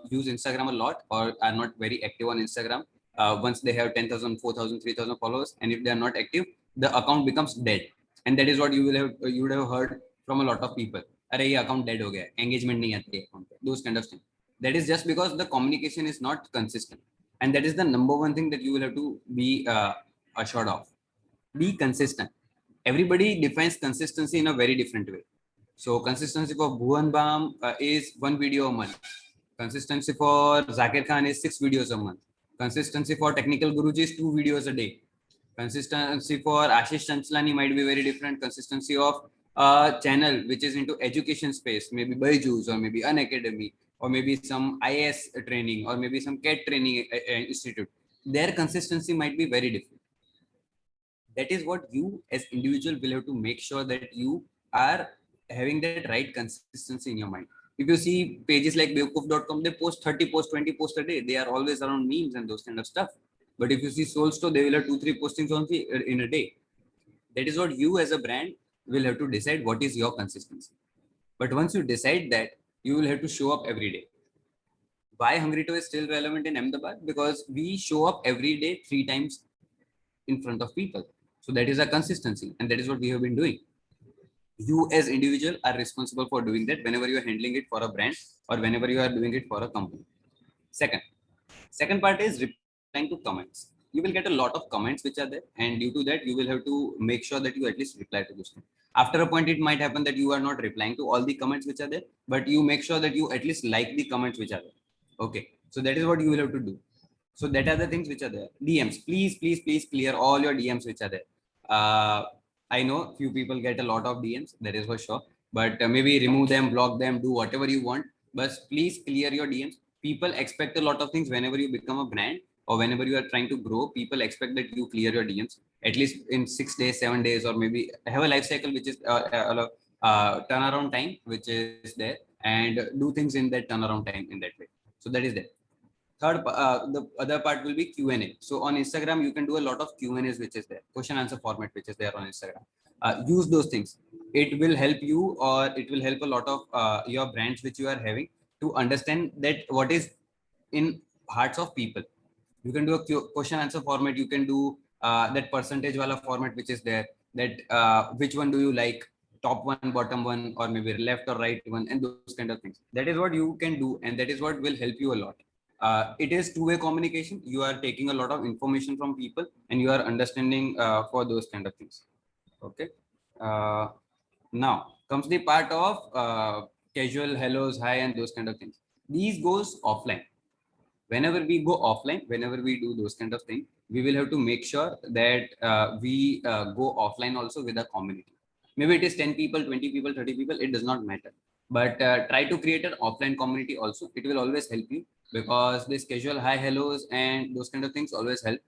use Instagram a lot or are not very active on Instagram, once they have 10,000, 4,000, 3,000 followers, and if they are not active, the account becomes dead. And that is what you would have heard from a lot of people. अरे ये account dead हो गया, engagement नहीं आती है account पे, those kind of things. That is just because the communication is not consistent, and that is the number one thing that you will have to be assured of. Be consistent. Everybody defines consistency in a very different way. So consistency for Bhuvan Bam is 1 video a month. Consistency for Zakir Khan is 6 videos a month. Consistency for Technical Guruji is 2 videos a day. Consistency for Ashish Chanchlani might be very different. Consistency of a channel which is into education space, maybe Byju's or maybe an academy or maybe some IAS training or maybe some CAT training institute. Their consistency might be very different. That is what you as individual will have to make sure that you are having that right consistency in your mind. If you see pages like Bewkoof.com, they post 30 posts, 20 posts a day. They are always around memes and those kind of stuff. But if you see Soulstore, they will have 2-3 postings only in a day. That is what you as a brand will have to decide what is your consistency. But once you decide that, you will have to show up every day. Why Hungryto is still relevant in Ahmedabad? Because we show up every day 3 times in front of people. So that is a consistency, and that is what we have been doing. You as individual are responsible for doing that whenever you are handling it for a brand or whenever you are doing it for a company. Second part is replying to comments. you will get a lot of comments which are there, and due to that, you will have to make sure that you at least reply to those things. After a point, it might happen that you are not replying to all the comments which are there, but you make sure that you at least like the comments which are there. Okay, so that is what you will have to do. So that are the things which are there. DMs, please clear all your DMs which are there. I know few people get a lot of DMs, that is for sure, but maybe remove them, block them, do whatever you want, but please clear your DMs. People expect a lot of things whenever you become a brand or whenever you are trying to grow. People expect that you clear your DMs at least in 6 days, 7 days, or maybe have a life cycle which is turnaround time which is there, and do things in that turnaround time in that way. So that is there. Third, the other part will be Q&A. So on Instagram, you can do a lot of Q&As, which is there, question answer format, which is there on Instagram. Use those things. It will help you, or it will help a lot of your brands which you are having to understand that what is in hearts of people. You can do a question answer format. You can do that percentage wala format, which is there, that which one do you like, top one, bottom one, or maybe left or right one, and those kind of things. That is what you can do, and that is what will help you a lot. It is two-way communication. You are taking a lot of information from people, and you are understanding for those kind of things. Okay. Now comes the part of casual hellos, hi, and those kind of things. These goes offline. Whenever we go offline, whenever we do those kind of things, we will have to make sure that we go offline also with a community. Maybe it is 10 people, 20 people, 30 people, it does not matter. But try to create an offline community also. It will always help you, because this casual hi, hellos, and those kind of things always help.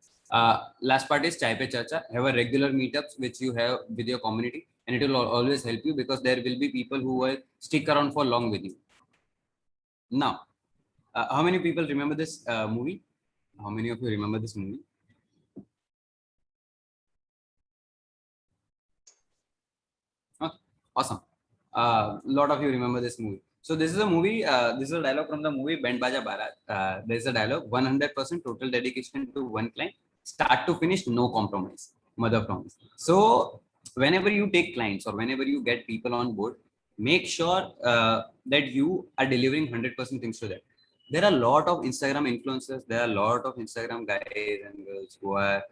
Last part is chai pe chacha. Have a regular meetups which you have with your community, and it will always help you, because there will be people who will stick around for long with you. Now, how many people remember this movie? How many of you remember this movie? Okay, awesome. A lot of you remember this movie. So this is a movie, this is a dialogue from the movie Band Baja Barat. There's a dialogue, 100% total dedication to one client, start to finish, no compromise, mother promise. So whenever you take clients or whenever you get people on board, make sure that you are delivering 100% things to that. There are a lot of Instagram influencers, there are a lot of Instagram guys and girls who are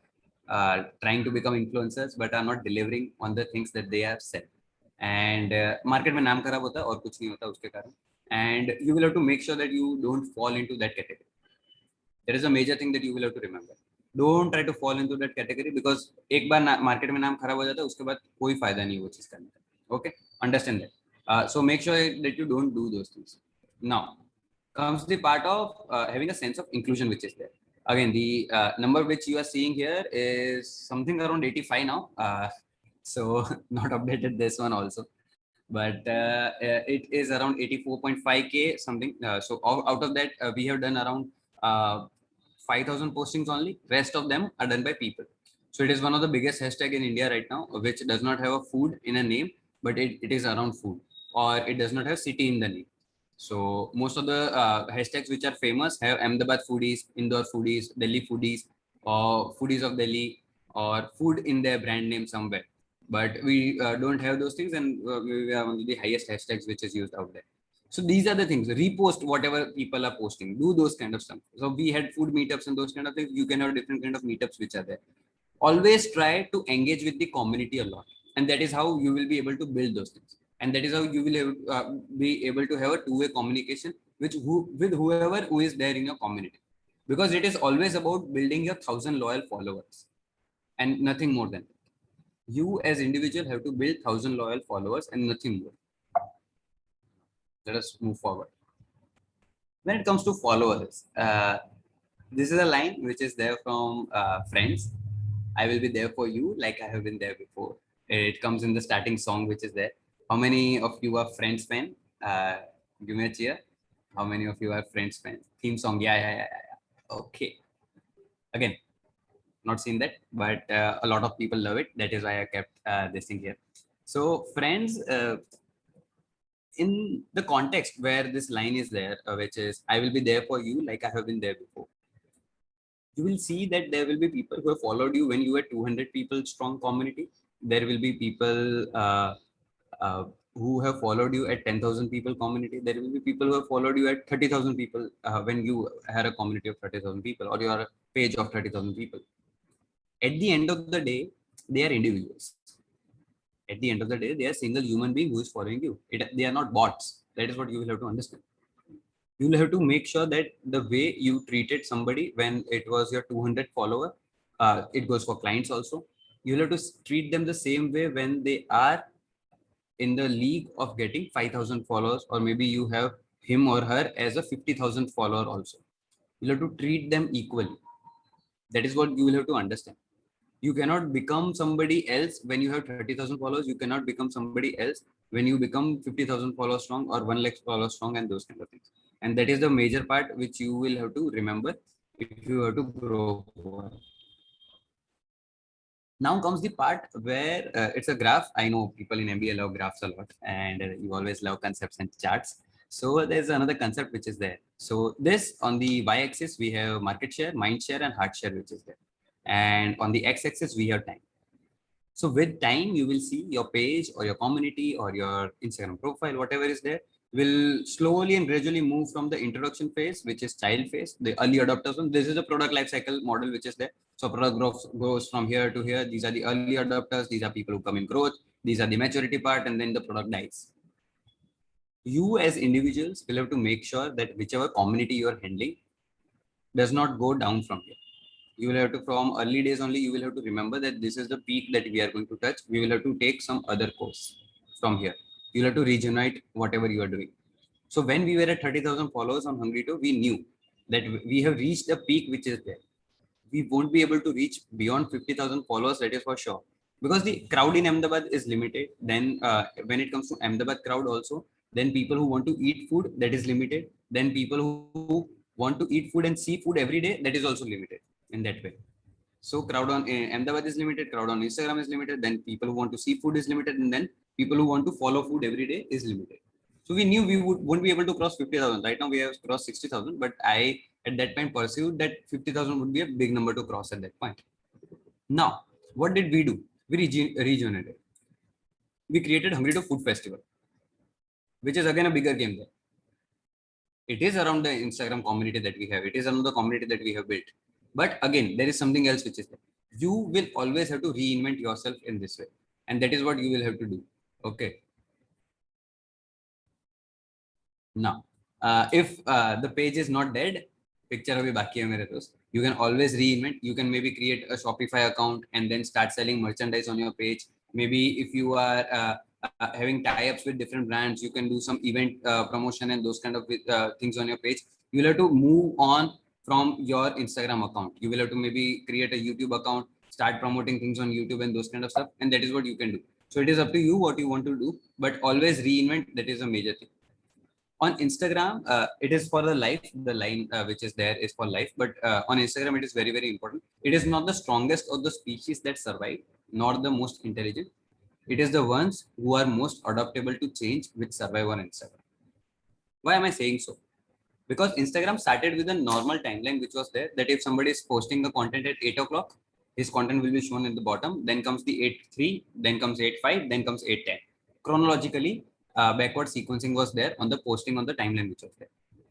trying to become influencers but are not delivering on the things that they have said. And market में नाम खराब होता है और कुछ नहीं होता उसके कारण. And you will have to make sure that you don't fall into that category. That is a major thing that you will have to remember. Don't try to fall into that category, because एक बार market में नाम खराब हो जाता है उसके बाद कोई फायदा नहीं वो चीज करने का. Okay, understand that. So make sure that you don't do those things. Now comes the part of having a sense of inclusion, which is there. Again, the number which you are seeing here is something around 85 now. So not updated this one also, but it is around 84.5k something. So out of that, we have done around 5,000 postings only. Rest of them are done by people. So it is one of the biggest hashtag in India right now, which does not have a food in a name, but it is around food, or it does not have city in the name. So most of the hashtags which are famous have Ahmedabad foodies, Indore foodies, Delhi foodies, or foodies of Delhi, or food in their brand name somewhere. But we don't have those things, and we are one of the highest hashtags which is used out there. So these are the things. Repost whatever people are posting. Do those kind of stuff. So we had food meetups and those kind of things. You can have different kind of meetups which are there. Always try to engage with the community a lot, and that is how you will be able to build those things. And that is how you will be able to have a two-way communication with whoever who is there in your community, because it is always about building your 1,000 loyal followers and nothing more than that. You as individual have to build 1,000 loyal followers and nothing more. Let us move forward. When it comes to followers, this is a line which is there from Friends. I will be there for you like I have been there before. It comes in the starting song which is there. How many of you are Friends fan? Give me a cheer. How many of you are Friends fans? Theme song. Yeah. Okay. Again, not seen that, but a lot of people love it. That is why I kept this thing here. So Friends, in the context where this line is there, which is I will be there for you like I have been there before, you will see that there will be people who have followed you when you were 200 people strong community. There will be people who have followed you at 10,000 people community. There will be people who have followed you at 30,000 people when you had a community of 30,000 people, or your page of 30,000 people. At the end of the day, they are individuals. At the end of the day, they are single human being who is following you. They are not bots. That is what you will have to understand. You will have to make sure that the way you treated somebody when it was your 200 follower, it goes for clients also. You will have to treat them the same way when they are in the league of getting 5,000 followers, or maybe you have him or her as a 50,000 follower also. You have to treat them equally. That is what you will have to understand. You cannot become somebody else when you have 30,000 followers. You cannot become somebody else when you become 50,000 followers strong or 1 lakh followers strong, and those kind of things. And that is the major part which you will have to remember if you have to grow. Now comes the part where it's a graph. I know people in MBA love graphs a lot, and you always love concepts and charts. So there's another concept which is there. So this, on the y-axis, we have market share, mind share, and heart share, which is there. And on the x-axis, we have time. So with time, you will see your page or your community or your Instagram profile, whatever is there, will slowly and gradually move from the introduction phase, which is child phase, the early adopters. This is the product life cycle model, which is there. So product goes from here to here. These are the early adopters. These are people who come in growth. These are the maturity part, and then the product dies. You as individuals will have to make sure that whichever community you are handling does not go down from here. You will have to, from early days only, you will have to remember that this is the peak that we are going to touch. We will have to take some other course from here. You'll have to regenerate whatever you are doing. So when we were at 30,000 followers on Hungryto, we knew that we have reached a peak which is there. We won't be able to reach beyond 50,000 followers, that is for sure. Because the crowd in Ahmedabad is limited. Then when it comes to Ahmedabad crowd also, then people who want to eat food, that is limited. Then people who want to eat food and see food every day, that is also limited in that way. So crowd on Ahmedabad is limited, crowd on Instagram is limited, then people who want to see food is limited, and then people who want to follow food every day is limited. So we knew we wouldn't be able to cross 50,000. Right now we have crossed 60,000, but I at that time perceived that 50,000 would be a big number to cross at that point. Now, what did we do? We regenerated. We created Hungryto Food Festival, which is again a bigger game there. It is around the Instagram community that we have. It is around the community that we have built. But again, there is something else which is there. You will always have to reinvent yourself in this way. And that is what you will have to do. Okay. Now, if the page is not dead, picture abhi baki hai mere dost, you can always reinvent. You can maybe create a Shopify account and then start selling merchandise on your page. Maybe if you are having tie-ups with different brands, you can do some event promotion and those kind of things on your page. You will have to move on from your Instagram account. You will have to maybe create a YouTube account, start promoting things on YouTube and those kind of stuff. And that is what you can do. So it is up to you what you want to do, but always reinvent. That is a major thing. On Instagram, it is for the life. The line which is there is for life. But on Instagram, it is very, very important. It is not the strongest of the species that survive, nor the most intelligent. It is the ones who are most adaptable to change which survive on Instagram. Why am I saying so? Because Instagram started with a normal timeline which was there, that if somebody is posting the content at 8 o'clock, his content will be shown in the bottom. Then comes the 8:03, then comes 8:05, then comes 8:10. Chronologically, backward sequencing was there on the posting on the timeline which was there.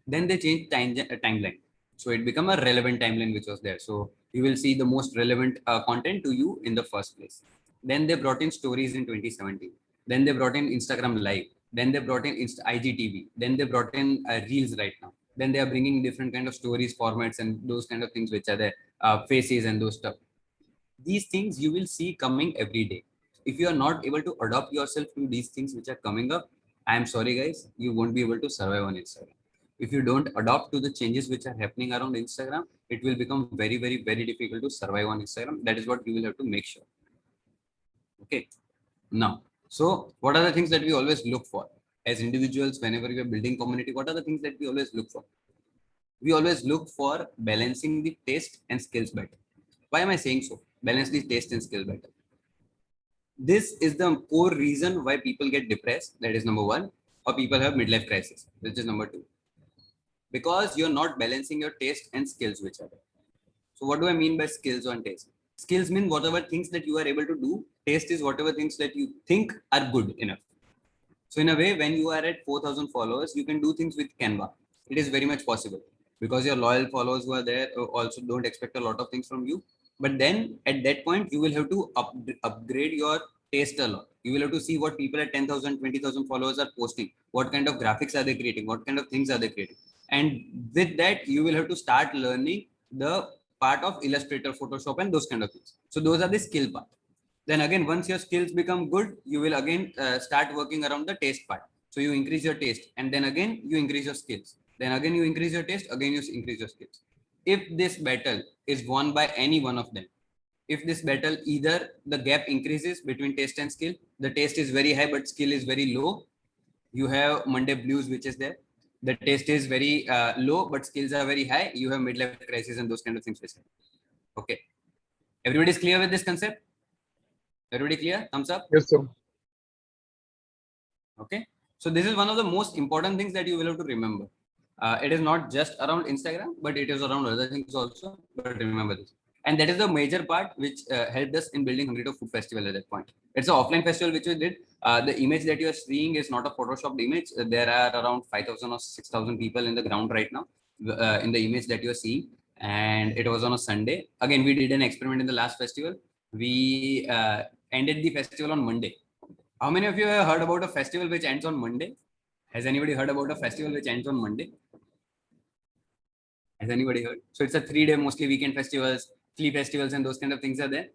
Then they changed timeline. So it became a relevant timeline which was there. So you will see the most relevant content to you in the first place. Then they brought in stories in 2017. Then they brought in Instagram Live. Then they brought in IGTV. Then they brought in Reels right now. Then they are bringing different kind of stories, formats, and those kind of things which are there, faces and those stuff. These things you will see coming every day. If you are not able to adopt yourself to these things which are coming up, I am sorry guys, you won't be able to survive on Instagram. If you don't adopt to the changes which are happening around Instagram, it will become very, very, very difficult to survive on Instagram. That is what you will have to make sure. Okay. Now, so what are the things that we always look for as individuals whenever we are building community? What are the things that we always look for? We always look for balancing the taste and skills better. Why am I saying so? Balance the taste and skill better. This is the core reason why people get depressed. That is number one. Or people have midlife crisis, which is number two. Because you're not balancing your taste and skills which are there. So what do I mean by skills and taste? Skills mean whatever things that you are able to do. Taste is whatever things that you think are good enough. So in a way, when you are at 4,000 followers, you can do things with Canva. It is very much possible. because your loyal followers who are there also don't expect a lot of things from you. But then at that point, you will have to upgrade your taste a lot. You will have to see what people at 10,000, 20,000 followers are posting. What kind of graphics are they creating? What kind of things are they creating? And with that, you will have to start learning the part of Illustrator, Photoshop, and those kind of things. So those are the skill part. Then again, once your skills become good, you will again start working around the taste part. So you increase your taste, and then again you increase your skills. Then again you increase your taste, again you increase your skills. If this battle is won by any one of them, if this battle either the gap increases between taste and skill, the taste is very high but skill is very low, you have Monday blues, which is there. The taste is very low but skills are very high, you have midlife crisis and those kind of things. Okay, everybody is clear with this concept? Everybody clear? Thumbs up. Yes, sir. Okay, so this is one of the most important things that you will have to remember. It is not just around Instagram, but it is around other things also. But remember this. And that is the major part which helped us in building Hungry Dog Food Festival at that point. It's an offline festival which we did. The image that you are seeing is not a photoshopped image. There are around 5,000 or 6,000 people in the ground right now in the image that you are seeing. And it was on a Sunday. Again, we did an experiment in the last festival. We ended the festival on Monday. How many of you have heard about a festival which ends on Monday? Has anybody heard about a festival which ends on Monday? Has anybody heard? So it's a 3-day, mostly weekend festivals, flea festivals, and those kind of things are there.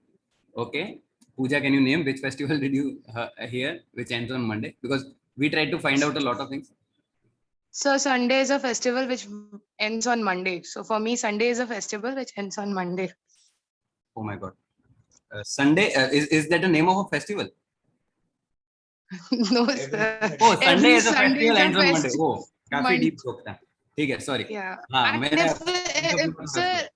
Okay. Pooja, can you name which festival did you hear which ends on Monday? Because we tried to find out a lot of things. So Sunday is a festival which ends on Monday. So for me, Sunday is a festival which ends on Monday. Oh my God. Sunday, is that the name of a festival? No, sir. Oh, Sunday Every is a Sunday festival is a ends on Monday. fest- Oh, काफी Mon- deep joke था. ठीक है, sorry. Yeah. हाँ, And मैं sir,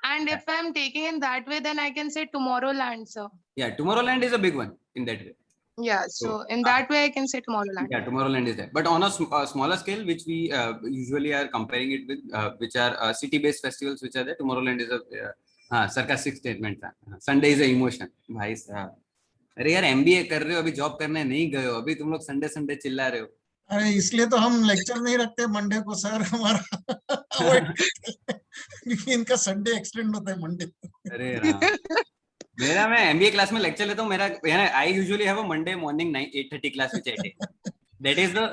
and if I'm taking in that way, then I can say Tomorrowland, sir. yeah, Tomorrowland is a big one in that way. Yeah. So in that way, I can say Tomorrowland. Yeah, Tomorrowland is there. But on a smaller scale, which we usually are comparing it with, which are city-based festivals, which are there. Tomorrowland is a sarcastic statement. Sunday is a emotion. भाई साहब, अरे यार MBA कर रहे हो, अभी job करने नहीं गए हो, अभी तुम लोग संडे संडे चिल्ला रहे हो. अरे इसलिए तो हम लेक्चर नहीं रखते मंडे को सर, हमारा avoid करते हैं, क्योंकि इनका संडे एक्सटेंड होता है मंडे. अरे मेरा मैं MBA क्लास में लेक्चर लेता हूँ. मेरा I usually have a Monday morning 8:30 class which I take. That is the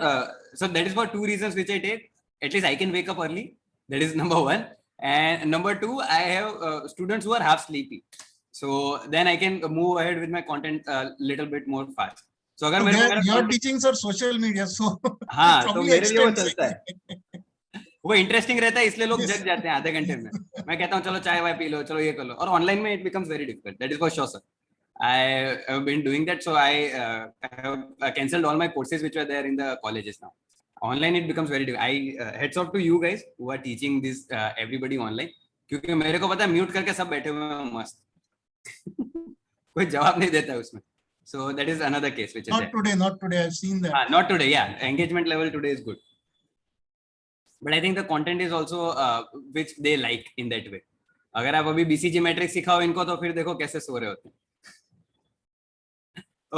so that is for 2 reasons which I take. At least I can wake up early. That is number 1. And number 2, I have students who are half sleepy. So then I can move ahead with my content a little bit more fast. So अगर मेरे को your teachings are social media, so हाँ, तो probably मेरे लिए वो extends. चलता है. वो इंटरेस्टिंग रहता है, इसलिए लोग जग जाते हैं आधे घंटे में. मैं कहता हूँ चलो चाय वाय पी लो, चलो ये कर लो. और ऑनलाइन में it becomes very difficult. That is for sure, sir. I have been doing that, so I have cancelled all my courses which were there in the colleges now. Online it becomes very difficult. Heads off to you guys who are teaching this everybody online. क्योंकि मेरे को पता है mute करके सब बैठे हुए हैं मस्त. कोई जवाब नहीं देता है उसमें. So that is another case which is Not there. today, not today. I've seen that. Not today, yeah. Engagement level today is good. But I think the content is also which they like in that way. अगर आप अभी BCG matrix सिखाओ इनको तो फिर देखो कैसे सो रहे होते हैं.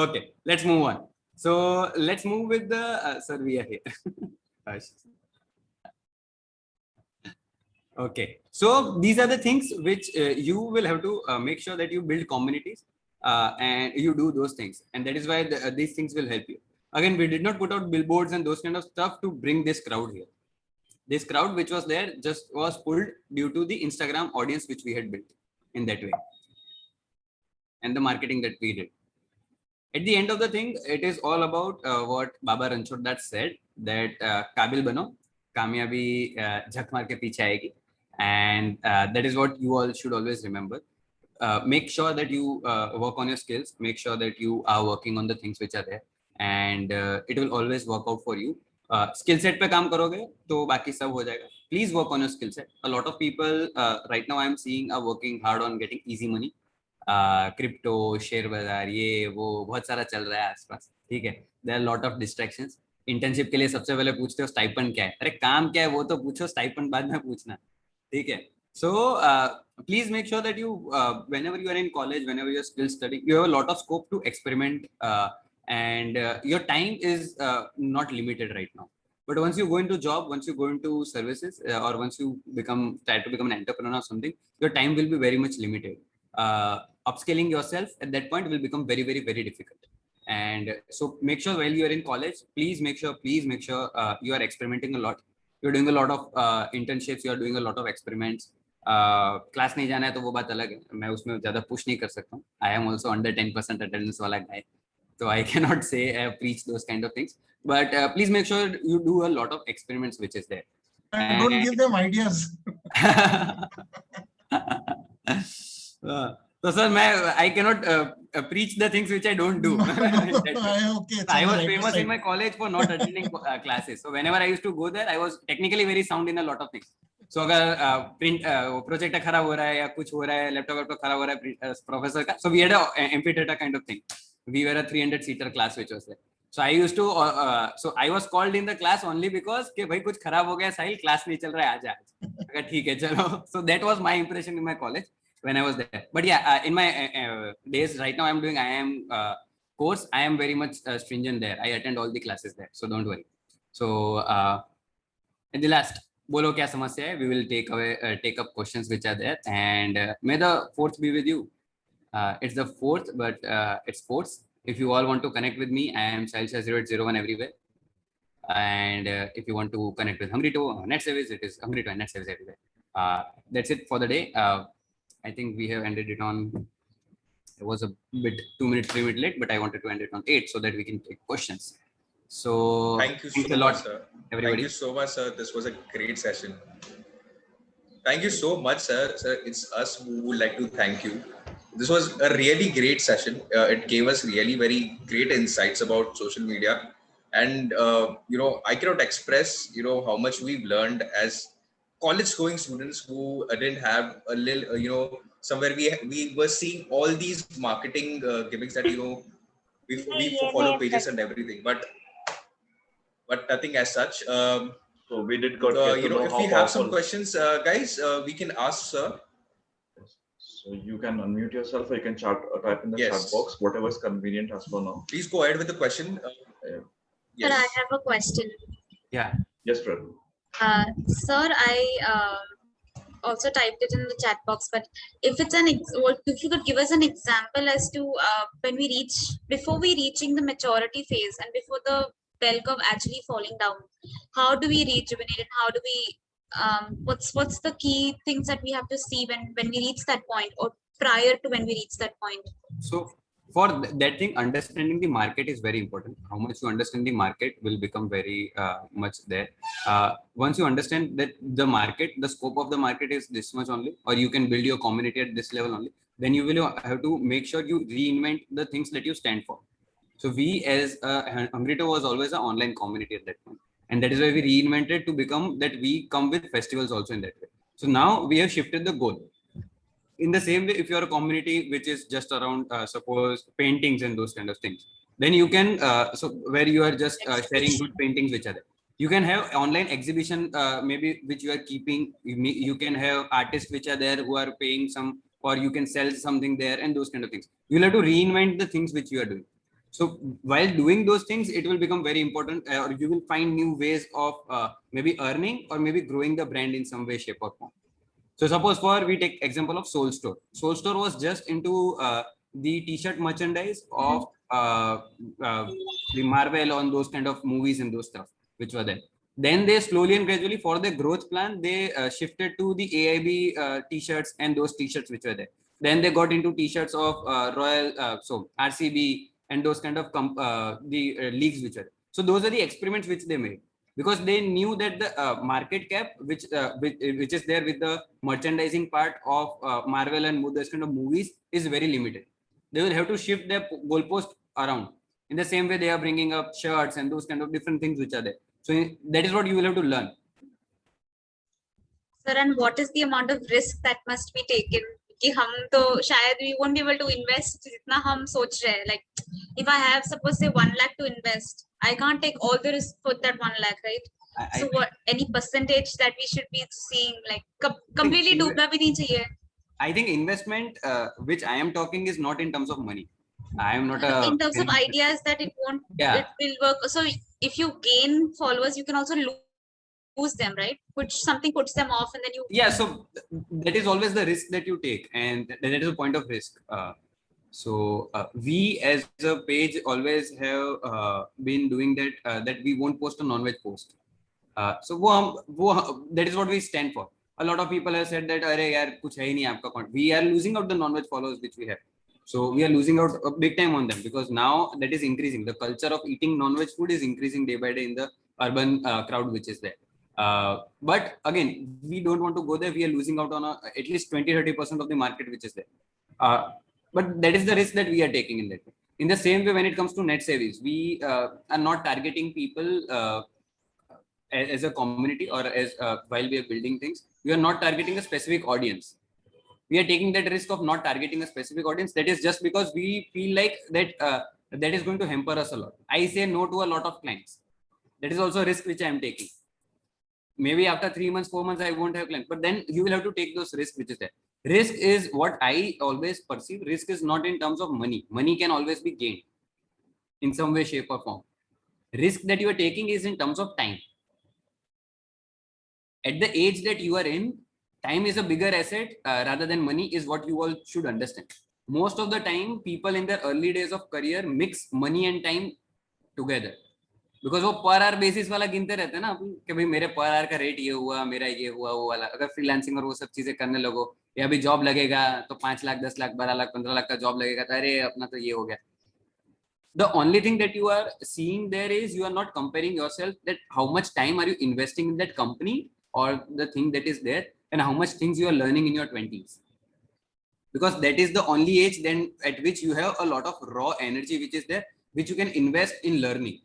Okay, let's move on. So let's move with the sir, we are here. Okay, so these are the things which you will have to make sure that you build communities and you do those things, and that is why these things will help you. Again, we did not put out billboards and those kind of stuff to bring this crowd here. This crowd which was there just was pulled due to the Instagram audience which we had built in that way and the marketing that we did. At the end of the thing, it is all about what Baba Ranchod that said, that Kabil bano, Kamyabi jhak maar ke piche aayegi. And that is what you all should always remember. Make sure that you work on your skills, make sure that you are working on the things which are there, and it will always work out for you. Skill set पे काम करोगे तो बाकी सब हो जाएगा. Please work on your skill set. A lot of people right now I am seeing are working hard on getting easy money. Crypto, share बाजार, ये वो बहुत सारा चल रहा है आसपास. ठीक है. There are a lot of distractions. Internship के लिए सबसे पहले पूछते हो स्टाइपेंड क्या है. अरे काम क्या है वो तो पूछो, स्टाइपेंड बाद में पूछना. ठीक है. So please make sure that you whenever you are in college, whenever you are still studying, you have a lot of scope to experiment and your time is not limited right now. But once you go into job, once you go into services, or once you try to become an entrepreneur or something, your time will be very much limited. Upscaling yourself at that point will become very, very, very difficult. And so make sure while you are in college, please make sure you are experimenting a lot. You're doing a lot of internships, you are doing a lot of experiments. Class नहीं जाना है तो वो बात अलग है, मैं उसमें ज्यादा पुश नहीं कर सकता हूँ. I am also under 10% attendance वाला guy, so I cannot say preach those kind of things. But please make sure you do a lot of experiments which is there. And don't give them ideas. So sir, I cannot preach the things which I don't do. Okay, I was famous in my college for not attending classes. So whenever I used to go there, I was technically very sound in a lot of things. So अगर print projector खराब हो रहा है या कुछ हो रहा है, laptop खराब हो रहा है professor का, so we had a amphitheater kind of thing. We were a 300-seater class which was there. So I used to so I was called in the class only because कि भाई कुछ खराब हो गया साहिल, क्लास नहीं चल रहा है, आजा. अगर ठीक है चलो. So that was my impression in my college when I was there. But yeah, in my days right now I am course, I am very much stringent there. I attend all the classes there, so don't worry. So at the last, बोलो क्या समस्या है? We will take up questions which are there, and may the fourth be with you. It's the fourth, but it's fourth. If you all want to connect with me, I am Sahil0801 everywhere. And if you want to connect with Hungryto Net Service, it is Hungryto and Net Service everywhere. That's it for the day. I think we have ended it on. It was a bit 2 minutes, 3 minutes late, but I wanted to end it on 8 so that we can take questions. So thank you so much, sir. Everybody. Thank you so much, sir. This was a great session. Thank you so much, sir. Sir, it's us who would like to thank you. This was a really great session. It gave us really very great insights about social media, and I cannot express how much we've learned as college-going students who didn't have a little somewhere we were seeing all these marketing gimmicks that we follow pages and everything, but nothing as such. So we did got if we have some questions, guys, we can ask, sir. So you can unmute yourself, or you can type in the chat box, whatever is convenient as for now. Please go ahead with the question. Sir, I have a question. Yeah. Yes, Prabhu. Sir, I also typed it in the chat box, but if you could give us an example as to before we reaching the maturity phase and before the bell curve actually falling down, how do we rejuvenate it? How do we what's the key things that we have to see when we reach that point, or prior to when we reach that point? So for that thing, understanding the market is very important. How much you understand the market will become very much there. Once you understand that the market, the scope of the market is this much only, or you can build your community at this level only, then you will have to make sure you reinvent the things that you stand for. So we as Hungryto was always an online community at that point. And that is why we reinvented to become that we come with festivals also in that way. So now we have shifted the goal. In the same way, if you are a community which is just around, suppose, paintings and those kind of things, then you can, so where you are just sharing good paintings which are there. You can have online exhibition, maybe which you are keeping. You can have artists which are there who are paying some, or you can sell something there and those kind of things. You'll have to reinvent the things which you are doing. So while doing those things, it will become very important, or you will find new ways of maybe earning or maybe growing the brand in some way, shape or form. So suppose we take example of Soul Store. Soul Store was just into the t-shirt merchandise of the Marvel on those kind of movies and those stuff which were there. Then they slowly and gradually, for their growth plan, they shifted to the AIB t-shirts and those t-shirts which were there. Then they got into t-shirts of so RCB and those kind of the leagues which are there. So those are the experiments which they made, because they knew that the market cap which is there with the merchandising part of Marvel and those kind of movies is very limited. They will have to shift their goalpost around. In the same way, they are bringing up shirts and those kind of different things which are there. So that is what you will have to learn. Sir, and what is the amount of risk that must be taken? कि हम तो शायद we won't be able to invest जितना हम सोच रहे हैं. Like if I have suppose say 1 lakh to invest, I can't take all the risk for that 1 lakh, right? So what any percentage that we should be seeing, like completely डूबना भी नहीं चाहिए. I think investment which I am talking is not in terms of money. I am not in terms of ideas that it won't, it will work. So if you gain followers, you can also lose them, right? Which something puts them off, and then you. Yeah, so that is always the risk that you take, and that is a point of risk. So we as a page always have been doing that, that we won't post a non-veg post. So that is what we stand for. A lot of people have said that अरे यार कुछ है ही नहीं आपका content. We are losing out the non-veg followers which we have. So we are losing out a big time on them, because now that is increasing. The culture of eating non-veg food is increasing day by day in the urban crowd which is there. But again, we don't want to go there. We are losing out on at least 20-30% of the market which is there. But that is the risk that we are taking in that. In the same way, when it comes to net savings, we are not targeting people as a community, or as while we are building things, we are not targeting a specific audience. We are taking that risk of not targeting a specific audience. That is just because we feel like that that is going to hamper us a lot. I say no to a lot of clients. That is also a risk which I am taking. Maybe after 3 months, 4 months, I won't have clients, but then you will have to take those risks which is there. Risk is what I always perceive. Risk is not in terms of money. Money can always be gained in some way, shape or form. Risk that you are taking is in terms of time. At the age that you are in, time is a bigger asset rather than money, is what you all should understand. Most of the time, people in their early days of career mix money and time together. Because वो per hour basis वाला गिनते रहते हैं ना कि भाई मेरे per hour का रेट ये हुआ, मेरा ये हुआ, वो वाला. अगर फ्रीलांसिंग और वो सब चीजें करने लगो, या अभी जॉब लगेगा तो 5 लाख 10 लाख 12 लाख 15 लाख का जॉब लगेगा, तो अरे अपना तो ये हो गया. The only thing that you are seeing there is you are not comparing yourself that how much time are you investing in that company or the thing that is there, and how much things you are learning in your 20s. Because that is the only age then at which you have a lot of raw energy which is there, which you can invest in learning.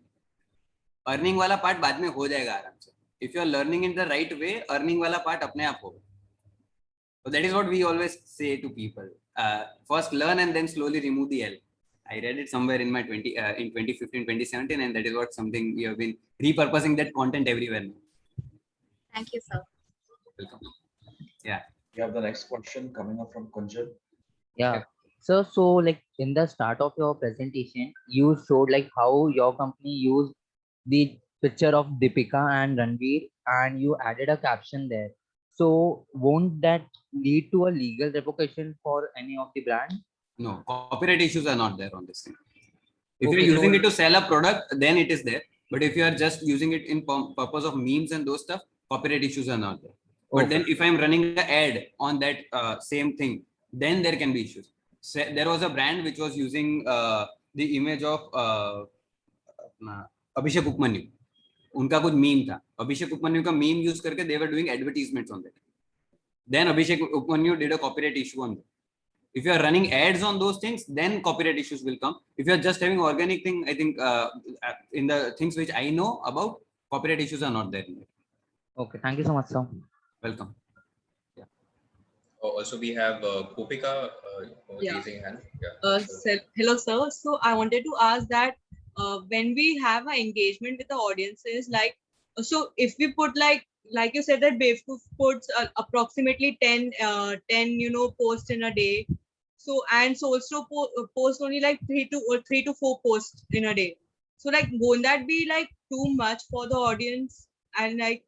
Earning वाला part बाद में हो जाएगा आराम से. If you are learning in the right way, earning वाला part अपने आप होगा. So that is what we always say to people. First learn and then slowly remove the L. I read it somewhere in my in 2015, 2017, and that is what something we have been repurposing that content everywhere now. Thank you, sir. Welcome. Yeah. We have the next question coming up from Kunjal. Yeah. So like in the start of your presentation, you showed like how your company used the picture of Deepika and Ranveer, and you added a caption there. So won't that lead to a legal repercussion for any of the brand? No, copyright issues are not there on this thing. If Okay, you're using so- it to sell a product, then it is there. But if you are just using it in purpose of memes and those stuff, copyright issues are not there. But then if I'm running an ad on that same thing, then there can be issues. So, there was a brand which was using the image of Abhishek Upmanyu. उनका कुछ meme था. Abhishek Upmanyu का meme use करके they were doing advertisements on that. Then Abhishek Upmanyu did a copyright issue on that. If you are running ads on those things, then copyright issues will come. If you are just having organic thing, I think in the things which I know about, copyright issues are not there. Okay, thank you so much, sir. Welcome. Also, we have Kopika Yeah. raising hand. Yeah. Hello, sir. So I wanted to ask that when we have an engagement with the audiences, like, so if we put like you said that Bewkoof puts approximately 10 posts in a day. So and also post only like 3 to 4 posts in a day. So like, won't that be like too much for the audience? And like,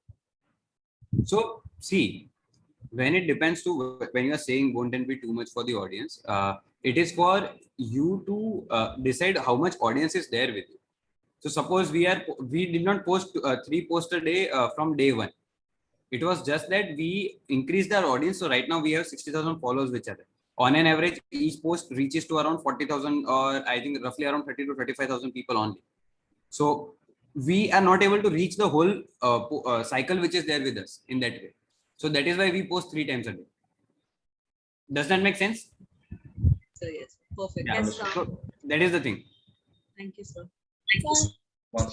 So see, when it depends to when you are saying won't it be too much for the audience, it is for you to decide how much audience is there with you. So suppose we did not post 3 posts a day from day one. It was just that we increased our audience. So right now we have 60,000 followers which are there. On an average, each post reaches to around 40,000, or I think roughly around 30 to 35,000 people only. So we are not able to reach the whole cycle which is there with us in that way. So that is why we post 3 times a day. Does that make sense? so yes, perfect. Yeah. Yes, sir. So that is the thing. Thank you, sir. One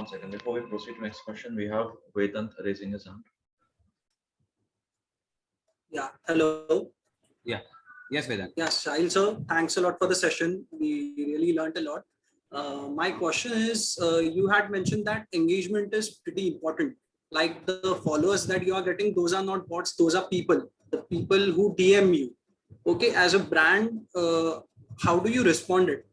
second. Before we proceed to next question, we have Vedant raising his hand. Yeah, hello. Yes, Vedant. Yes, Sahil sir, thanks a lot for the session. We really learned a lot. My question is, you had mentioned that engagement is pretty important. Like the followers that you are getting, those are not bots, those are people, the people who DM you. Okay, as a brand, how do you respond it?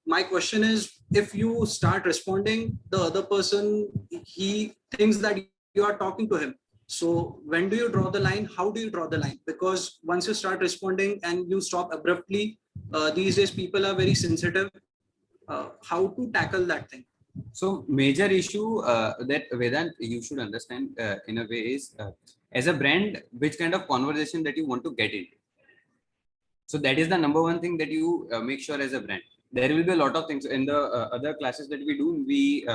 My question is, if you start responding, the other person, he thinks that you are talking to him. So when do you draw the line? How do you draw the line? Because once you start responding and you stop abruptly, these days people are very sensitive. How to tackle that thing? So major issue that Vedant you should understand in a way is as a brand, which kind of conversation that you want to get into. So that is the number one thing that you make sure as a brand. There will be a lot of things in the other classes that we do. We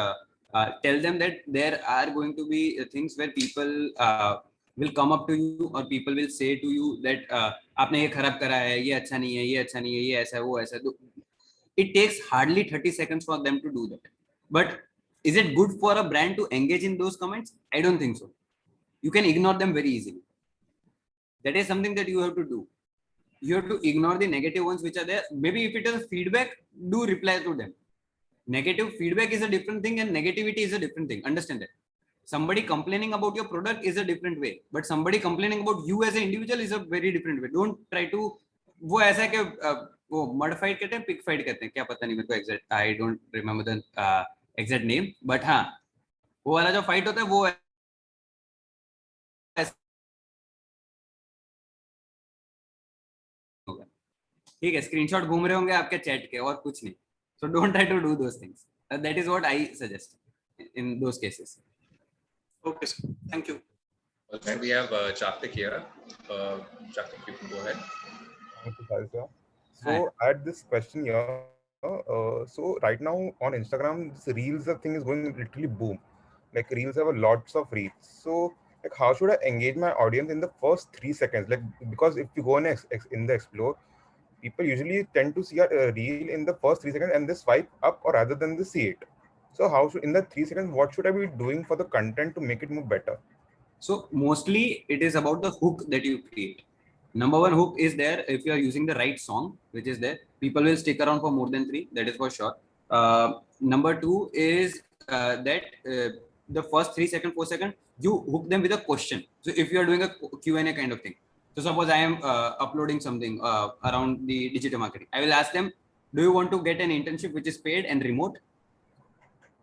tell them that there are going to be things where people will come up to you or people will say to you that आपने ये खराब करा है, ये अच्छा नहीं है, ये अच्छा नहीं है, ये ऐसा है, वो ऐसा है. It takes hardly 30 seconds for them to do that. But is it good for a brand to engage in those comments? I don't think so. You can ignore them very easily. That is something that you have to do. You have to ignore the negative ones which are there. Maybe if it is feedback, do reply to them. Negative feedback is a different thing and negativity is a different thing. Understand that. Somebody complaining about your product is a different way. But somebody complaining about you as an individual is a very different way. Don't try to वो ऐसा है कि वो mud fight कहते हैं, pick fight कहते हैं, क्या पता नहीं मेरे को exact, I don't remember the exact name, but हाँ वो वाला जो फाइट होता है वो होगा. ठीक है, स्क्रीनशॉट घूम रहे होंगे आपके चैट के और कुछ नहीं. So don't try to do those things. That is what I suggest in those cases. Okay, sir. Thank you. Okay, we have Chartik here. Chartik, you can go ahead. Thank you, Sir. So I had this question here. So right now on Instagram, this Reels thing is going literally boom. Like Reels have a lots of reach. So like, how should I engage my audience in the first 3 seconds? Like, because if you go in the Explore, people usually tend to see a reel in the first 3 seconds and they swipe up or rather than they see it. So how should, in the 3 seconds, what should I be doing for the content to make it move better? So mostly it is about the hook that you create. Number one hook is there if you are using the right song, which is there. People will stick around for more than 3. That is for sure. Number 2 is that the first 3 seconds, 4 seconds, you hook them with a question. So if you are doing a Q&A kind of thing. So suppose I am uploading something around the digital marketing. I will ask them, do you want to get an internship which is paid and remote?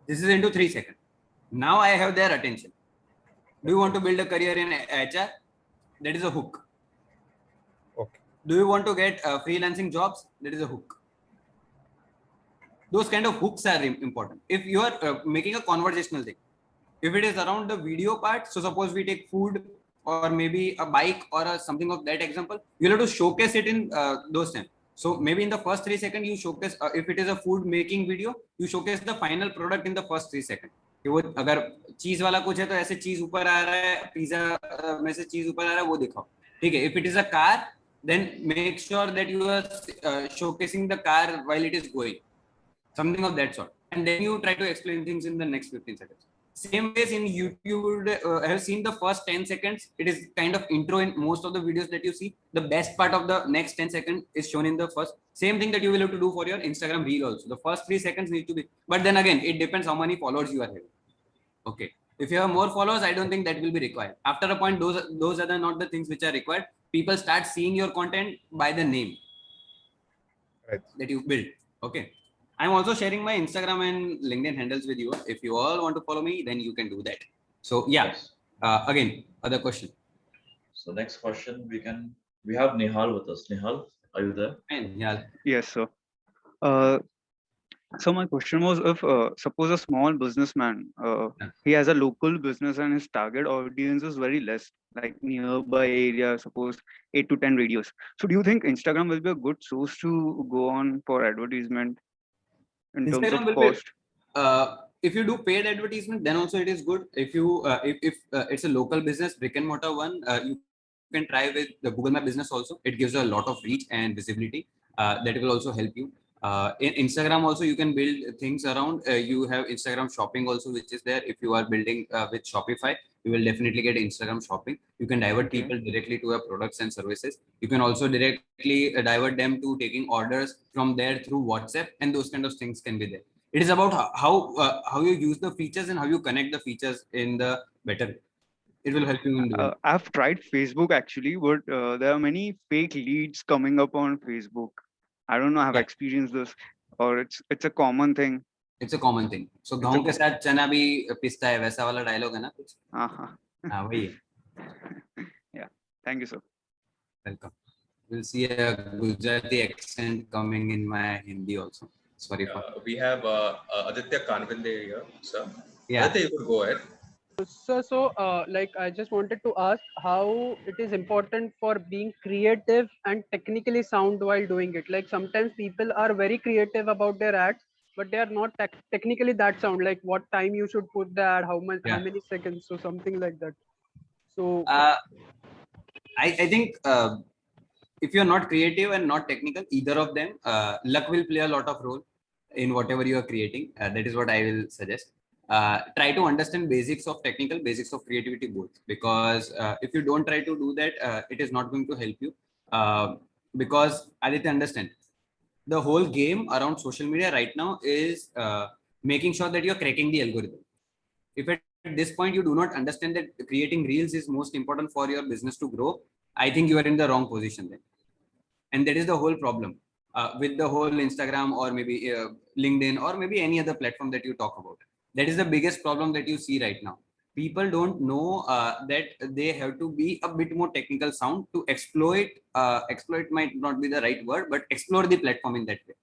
This is into 3 seconds. Now I have their attention. Do you want to build a career in HR? That is a hook. Okay. Do you want to get freelancing jobs? That is a hook. Those kind of hooks are important. If you are making a conversational thing, if it is around the video part, so suppose we take food or maybe a bike or something of that example, you'll have to showcase it in those times. So maybe in the first 3 seconds, you showcase, if it is a food making video, you showcase the final product in the first 3 seconds. कि वो अगर चीज वाला कुछ है तो ऐसे चीज ऊपर आ रहा है, पिज्जा में से चीज ऊपर आ रहा है, वो दिखाओ. ठीक है. If it is a car, then make sure that you are showcasing the car while it is going. Something of that sort. And then you try to explain things in the next 15 seconds. Same ways in YouTube, I have seen the first 10 seconds. It is kind of intro in most of the videos that you see. The best part of the next 10 seconds is shown in the first. Same thing that you will have to do for your Instagram reel also. The first 3 seconds need to be, but then again, it depends how many followers you are having. Okay. If you have more followers, I don't think that will be required. After a point, those are not the things which are required. People start seeing your content by the name that you build. Okay. I'm also sharing my Instagram and LinkedIn handles with you. If you all want to follow me, then you can do that. So yeah, again, other question. So next question, we have Nihal with us. Nihal, are you there? Hi, Nihal. Yes, sir. So my question was, if suppose a small businessman, he has a local business and his target audience is very less, like nearby area, suppose 8 to 10 radios. So do you think Instagram will be a good source to go on for advertisement in Instagram terms of will cost? Be, if you do paid advertisement, then also it is good. If you if it's a local business, brick and mortar one, you can try with the Google My Business also. It gives a lot of reach and visibility. That will also help you. In Instagram also, you can build things around. You have Instagram shopping also, which is there. If you are building with Shopify, you will definitely get Instagram shopping. You can divert people directly to your products and services. You can also directly divert them to taking orders from there through WhatsApp, and those kind of things can be there. It is about how you use the features and how you connect the features in the better way. It will help you in doing. I've tried Facebook actually, but there are many fake leads coming up on Facebook. I don't know, I've experienced this, or it's a common thing. It's a common thing. So गेहूं के साथ चना भी पिसता है, वैसा वाला dialogue है ना कुछ. हाँ वही है. Yeah, thank you, sir. Welcome. We'll see a Gujarati accent coming in my Hindi also. Sorry for. We have Aditya Kanvinde here, sir. Yeah. Aditya, you could go ahead. So, like, I just wanted to ask how it is important for being creative and technically sound while doing it. Like, sometimes people are very creative about their ads, but they are not technically that sound. Like, what time you should put the ad, how much, how many seconds, so something like that. So, I think if you're not creative and not technical, either of them, luck will play a lot of role in whatever you are creating. That is what I will suggest. Try to understand basics of technical, basics of creativity both, because if you don't try to do that, it is not going to help you. Because Aditya, understand, the whole game around social media right now is making sure that you're cracking the algorithm. If at this point you do not understand that creating reels is most important for your business to grow, I think you are in the wrong position then. And that is the whole problem with the whole Instagram or maybe LinkedIn or maybe any other platform that you talk about. That is the biggest problem that you see right now. People don't know that they have to be a bit more technical sound to exploit. Exploit might not be the right word, but explore the platform in that way.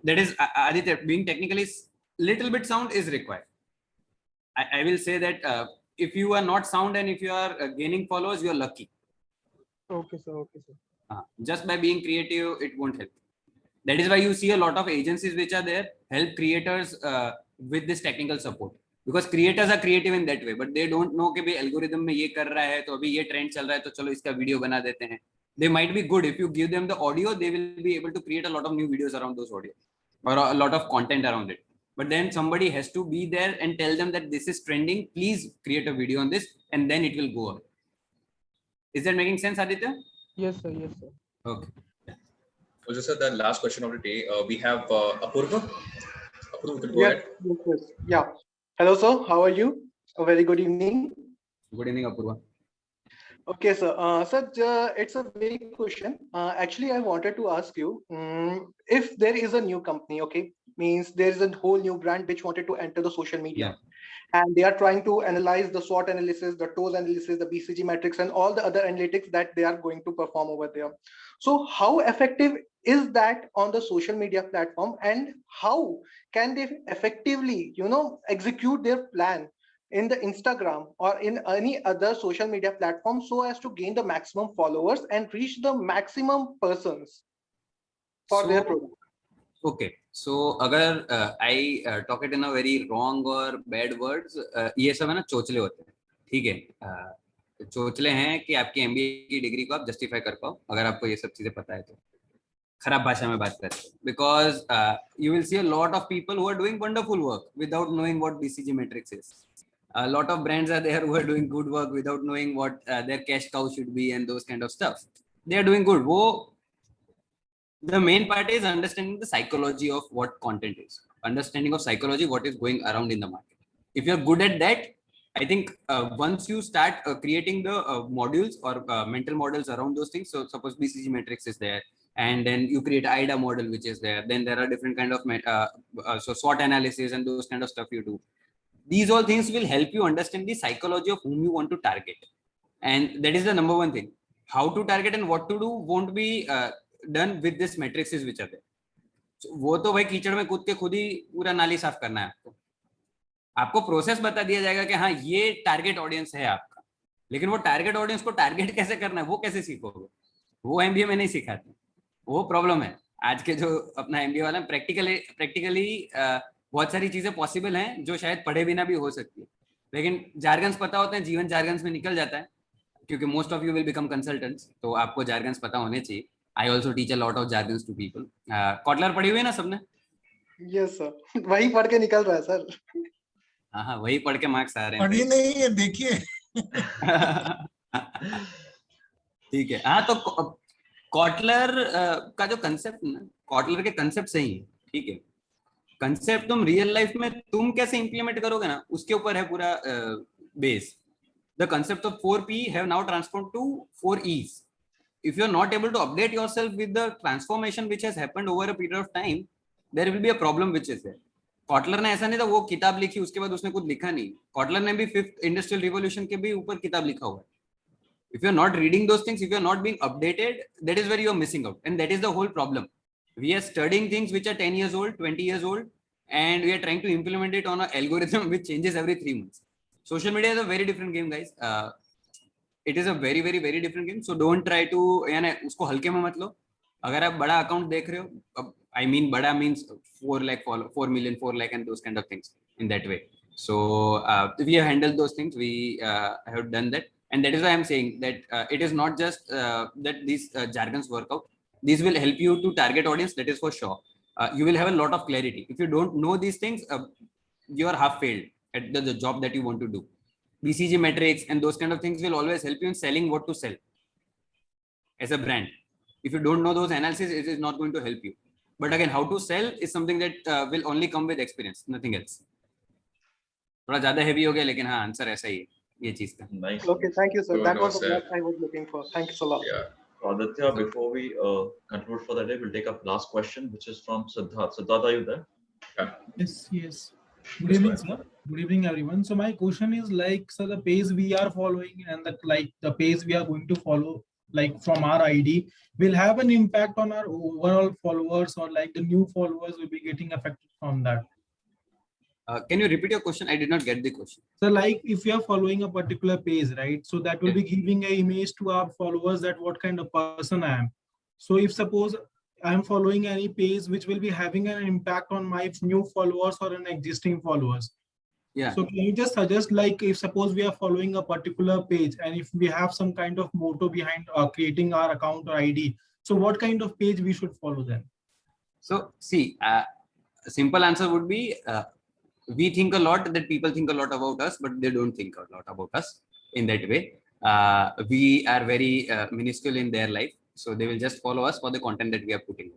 That is, Aditya, being technically little bit sound is required. I will say that if you are not sound and if you are gaining followers, you are lucky. okay, sir. Okay, sir. Just by being creative, it won't help. That is why you see a lot of agencies which are there help creators with this technical support, because creators are creative in that way, but they don't know कि भाई algorithm में ये कर रहा है तो अभी ये trend चल रहा है तो चलो इसका video बना देते हैं. They might be good if you give them the audio, they will be able to create a lot of new videos around those audio or a lot of content around it. But then somebody has to be there and tell them that this is trending, please create a video on this, and then it will go up. Is that making sense, Aditya? Yes, sir. Yes, sir. Okay. So just the last question of the day, we have Apurva. Apurva, you can go ahead. Yes. Yeah. Hello, sir. How are you? A very good evening. Good evening, Apurva. Okay, sir. Sir, it's a very quick question. Actually, I wanted to ask you, if there is a new company, okay, means there is a whole new brand which wanted to enter the social media, and they are trying to analyze the SWOT analysis, the TOES analysis, the BCG metrics, and all the other analytics that they are going to perform over there. So how effective is that on the social media platform, and how can they effectively, execute their plan in the Instagram or in any other social media platform so as to gain the maximum followers and reach the maximum persons for their product? Okay, so अगर I talk it in a very wrong or bad words, ये सब है ना चोचले होते हैं, ठीक है. चोचले हैं कि आपकी MBA की डिग्री को आप जस्टिफाई कर पाओ अगर आपको ये सब चीजें पता है तो. खराब भाषा में बात करते हैं, because you will see a lot of people who are doing wonderful work without knowing what BCG metrics is. A lot of brands are there who are doing good work without knowing what their cash cow should be and those kind of stuff. They are doing good. The main part is understanding the psychology of what content is, understanding of psychology, what is going around in the market. If you're good at that, I think once you start creating the modules or mental models around those things, so suppose BCG metrics is there, and then you create IDA model, which is there, then there are different kind of so SWOT analysis and those kind of stuff you do. These all things will help you understand the psychology of whom you want to target. And that is the number one thing. How to target and what to do won't be done with this matrices which are there. So, वो तो भाई कीचड़ में कूद के खुद ही पूरा नाली साफ करना है आपको. आपको प्रोसेस बता दिया जाएगा कि हाँ ये टारगेट ऑडियंस है आपका, लेकिन वो टारगेट ऑडियंस को टारगेट कैसे करना है वो कैसे सीखोगे, वो MBA में नहीं सिखाते. वो प्रॉब्लम है आज के जो अपना MBA वाला. प्रैक्टिकली बहुत सारी चीजें पॉसिबल हैं जो शायद पढ़े बिना भी हो सकती है, लेकिन जार्गन्स पता होते हैं, जीवन जार्गन्स में निकल जाता है, क्योंकि most of you will become consultants, तो आपको जार्गन्स पता होने चाहिए. I also teach a lot of jargons to people. Kotler पढ़ी हुई है ना सबने? यस सर, वही पढ़ के निकल रहा है सर. हाँ, वही पढ़ के मार्क्स आ रहे हैं. पढ़ी नहीं है, देखिए. ठीक है. हाँ, तो कॉटलर का जो कंसेप्ट ना, कॉटलर के कंसेप्ट सही है, ठीक है. कंसेप्ट तुम रियल लाइफ में तुम कैसे इंप्लीमेंट करोगे ना, उसके ऊपर है पूरा base. The concept of 4P have now transform to 4Es. If you are not able to update yourself with the transformation which has happened over a period of time, there will be a problem which is there. Kotler ने ऐसा नहीं था वो किताब लिखी उसके बाद उसने कुछ लिखा नहीं. कॉटलर ने भी 5th इंडस्ट्रियल रिवॉल्यूशन के भी ऊपर किताब लिखा हुआ है. If you're not reading those things, if you're not being updated, that is where you're missing out. And that is the whole problem. We are studying things which are 10 years old, 20 years old, and we are trying to implement it on an algorithm which changes every 3 months. Social media is a very different game, guys. It is a very, very, very different game. So don't try to, यानी उसको हल्के में मत लो. अगर आप बड़ा account देख रहे हो, I mean बड़ा means 4 lakh follow, 4 million, 4 lakh and those kind of things in that way. So we have handled those things. We have done that. And that is why I'm saying that it is not just that these jargons work out. These will help you to target audience, that is for sure. You will have a lot of clarity. If you don't know these things, you are half failed at the job that you want to do. BCG metrics and those kind of things will always help you in selling what to sell as a brand. If you don't know those analysis, it is not going to help you. But again, how to sell is something that will only come with experience, nothing else. थोड़ा ज़्यादा heavy हो गया, लेकिन हाँ answer ऐसा ही है ये चीज़ का. Nice. Okay, thank you, sir. Good, That was sir. what I was looking for. Thanks a lot. Yeah. Aditya, before we conclude for the day, we'll take up last question, which is from Siddharth. Siddharth, are you there? Yes, yes. Good evening, sir. Good evening, everyone. So my question is like, so the page we are following and the page we are going to follow, like from our ID, will have an impact on our overall followers, or like the new followers will be getting affected from that. Can you repeat your question? I did not get the question. So like if you are following a particular page, right? So that will be giving an image to our followers that what kind of person I am. So if suppose I'm following any page which will be having an impact on my new followers or an existing followers. Yeah. So can you just suggest, like if suppose we are following a particular page and if we have some kind of motto behind creating our account or ID, so what kind of page we should follow then? So see, a simple answer would be, we think a lot that people think a lot about us, but they don't think a lot about us in that way. We are very minuscule in their life. So they will just follow us for the content that we are putting.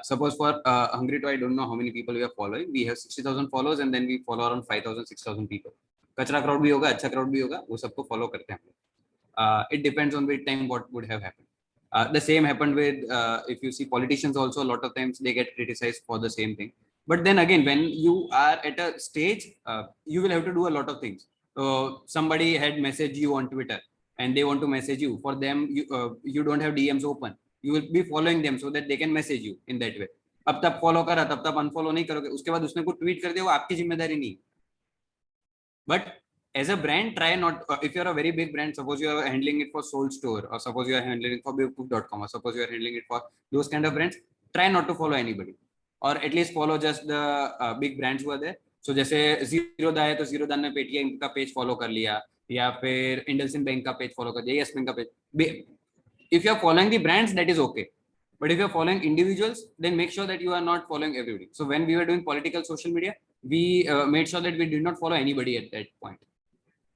Suppose for Hungry Toy, I don't know how many people we are following. We have 60,000 followers and then we follow around 5,000, 6,000 people. Kachra crowd bhi hoga, अच्छा crowd bhi hoga, वो सबको follow करते हैं. It depends on which time what would have happened. The same happened with, if you see politicians also, a lot of times they get criticized for the same thing. But then again, when you are at a stage, you will have to do a lot of things. Somebody had messaged you on Twitter and they want to message you. For them, you don't have DMs open. You will be following them so that they can message you in that way. अब तब follow करा, तब तब unfollow नहीं करोगे. उसके बाद उसने कुछ tweet कर दिया, वो आपकी जिम्मेदारी नहीं. But as a brand, try not. If you are a very big brand, suppose you are handling it for Soul Store, or suppose you are handling it for Bewkoof.com, or suppose you are handling it for those kind of brands, try not to follow anybody, or at least follow just the big brands who are there. So जैसे Zerodha है तो Zerodha ने Paytm का page follow कर लिया, या फिर IndusInd bank का पेज फॉलो कर दिया, Yes बैंक का page. If you are following the brands, that is okay. But if you are following individuals, then make sure that you are not following everybody. So when we were doing political social media, we made sure that we did not follow anybody at that point,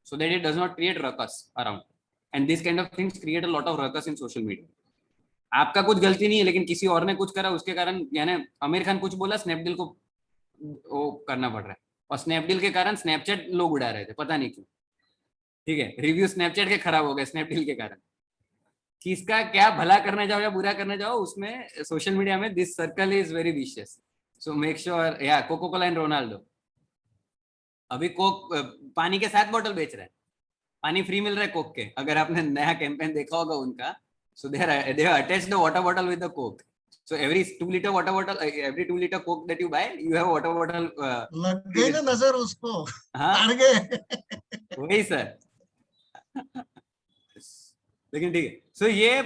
so that it does not create ruckus around. And these kind of things create a lot of ruckus in social media. आपका कुछ गलती नहीं है, लेकिन किसी और ने कुछ करा, उसके कारण यानी आमिर खान कुछ बोला, स्नैपडील को वो करना पड़ रहा है, और स्नैपडील के कारण स्नैपचैट लोग उड़ा रहे थे, पता नहीं क्यों. ठीक है, रिव्यू स्नैपचैट के खराब हो गए स्नैपडील के कारण. किसका क्या भला करने जाओ या बुरा करने जाओ, उसमें सोशल मीडिया में this circle is very vicious. So make sure. या कोको कोला एंड रोनाल्डो, अभी कोक पानी के साथ बोतल बेच रहे हैं, पानी फ्री मिल रहा है कोक के. अगर आपने नया कैंपेन देखा होगा उनका, so they have attached the water bottle with the coke. So every 2 liter water bottle, every 2 liter coke that you buy, you have a water bottle. लग गई ना नजर उसको, हाँ वही सर. लेकिन ठीक है. सो ये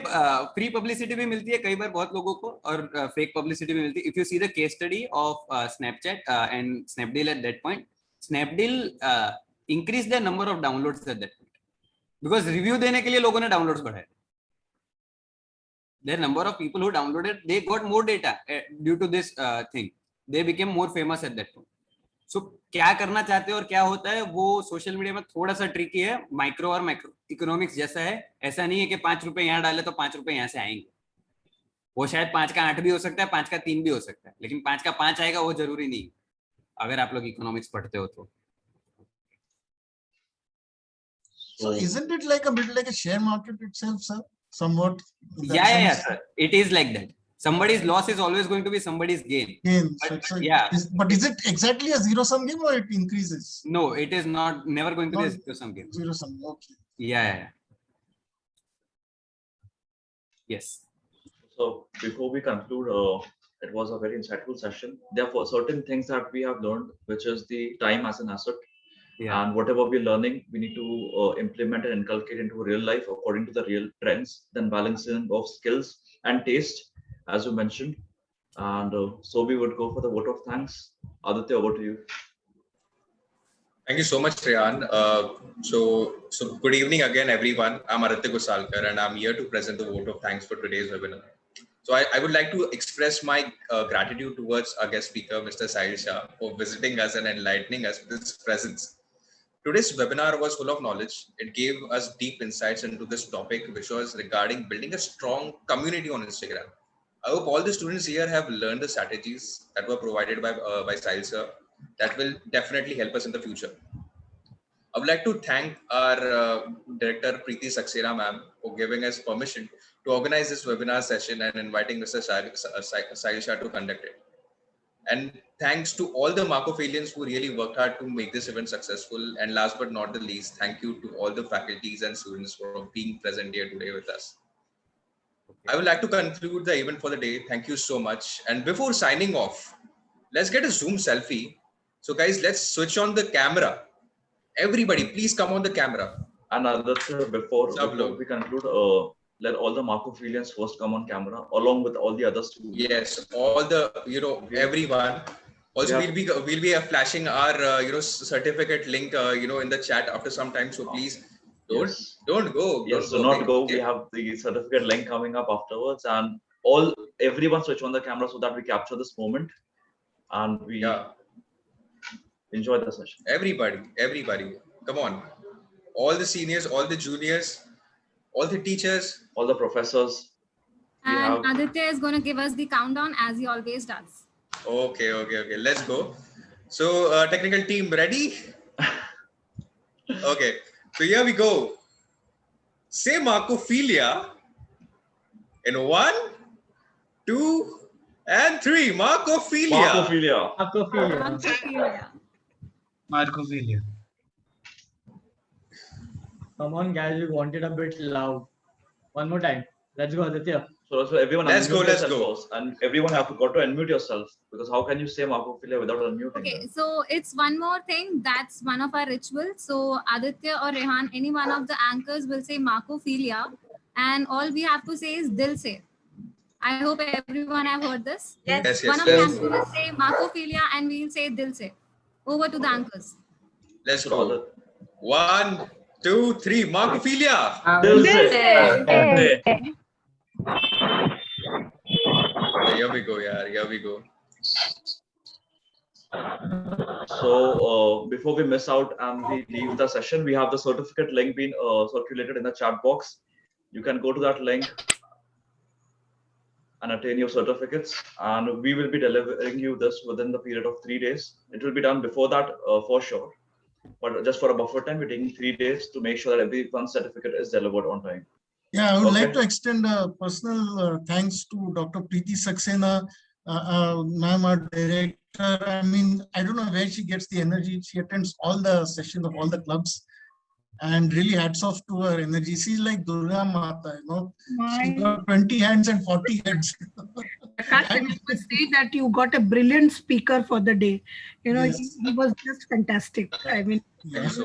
फ्री पब्लिसिटी भी मिलती है कई बार बहुत लोगों को, और फेक पब्लिसिटी भी मिलती है. If you see the case study of Snapchat and Snapdeal at that point, Snapdeal increase the number of downloads at that point, because review देने के लिए लोगों ने डाउनलोड्स बढ़ाए. The number of people who downloaded, they got more data due to this thing. They became more famous at that point. So क्या करना चाहते हैं और क्या होता है वो सोशल मीडिया में थोड़ा सा ट्रिकी है. माइक्रो और माइक्रो इकोनॉमिक्स जैसा है. ऐसा नहीं है कि 5 रुपए यहाँ डाले तो 5 रुपए यहाँ से आएंगे. वो शायद 5 का 8 भी हो सकता है, 5 का 3 भी हो सकता है, लेकिन 5 का 5 आएगा वो जरूरी नहीं, अगर आप लोग इकोनॉमिक्स पढ़ते हो तो. So isn't it like a bit like a share market itself, sir? Somewhat. Yeah, sir. It is like that. somebody's loss is always going to be somebody's gain. Yeah. But is it exactly a zero-sum game or it increases? No, it is not. Never going to be a zero-sum game. Zero-sum. Okay. Yeah. Yes. So before we conclude, it was a very insightful session. There are certain things that we have learned, which is the time as an asset. Yeah. And whatever we're learning, we need to implement and inculcate into real life according to the real trends, then balancing of skills and taste, as you mentioned. And so we would go for the vote of thanks. Aditya, over to you. Thank you so much, Rehan. So good evening again, everyone. I'm Aditya Gusalkar, and I'm here to present the vote of thanks for today's webinar. So I would like to express my gratitude towards our guest speaker, Mr. Sahil Shah, for visiting us and enlightening us with his presence. Today's webinar was full of knowledge. It gave us deep insights into this topic, which was regarding building a strong community on Instagram. I hope all the students here have learned the strategies that were provided by Sahil sir. That will definitely help us in the future. I would like to thank our director, Preeti Saxena ma'am, for giving us permission to organize this webinar session and inviting Mr. Sahil Shah to conduct it. And thanks to all the Markophilians who really worked hard to make this event successful. And last but not the least, thank you to all the faculties and students for being present here today with us. I would like to conclude the event for the day. Thank you so much. And before signing off, let's get a Zoom selfie. So guys, let's switch on the camera. Everybody, please come on the camera. And before we conclude, let all the Markophilians first come on camera, along with all the other students. Yes, all the, everyone. Also, we'll be flashing our, certificate link, in the chat after some time. So please don't go. Yes, do not go. We have the certificate link coming up afterwards, and everyone switch on the camera so that we capture this moment, and we enjoy the session. Everybody, come on. All the seniors, all the juniors, all the teachers, all the professors. And Aditya is going to give us the countdown as he always does. Okay. Let's go. So, technical team, ready? Okay. So here we go. Say Markophilia in 1, 2, and 3. Markophilia. Markophilia. Come on, guys, we want it a bit loud. One more time. Let's go, Aditya. So everyone, let's go. First, and everyone got to unmute yourself, because how can you say Markophilia without unmuting? Okay, so it's one more thing. That's one of our rituals. So Aditya or Rehan, any one of the anchors will say Markophilia, and all we have to say is Dil Se. I hope everyone have heard this. Yes. One of the anchors will say Markophilia, and we'll say Dil Se. Over to the anchors. Let's go. 1, 2, 3. Markophilia. Dil Se. Here we go. Here we go. So before we miss out and we leave the session, we have the certificate link being circulated in the chat box. You can go to that link and attain your certificates, and we will be delivering you this within the period of 3 days. It will be done before that for sure, but just for a buffer time, we're taking 3 days to make sure that everyone's certificate is delivered on time. Yeah, I would like to extend a personal thanks to Dr. Preeti Saxena, ma'am, our director. I mean, I don't know where she gets the energy. She attends all the sessions of all the clubs, and really hats off to her energy. She's like Durga Mata, She's got 20 hands and 40 heads. I can't say that you got a brilliant speaker for the day. Yes. He was just fantastic. I mean,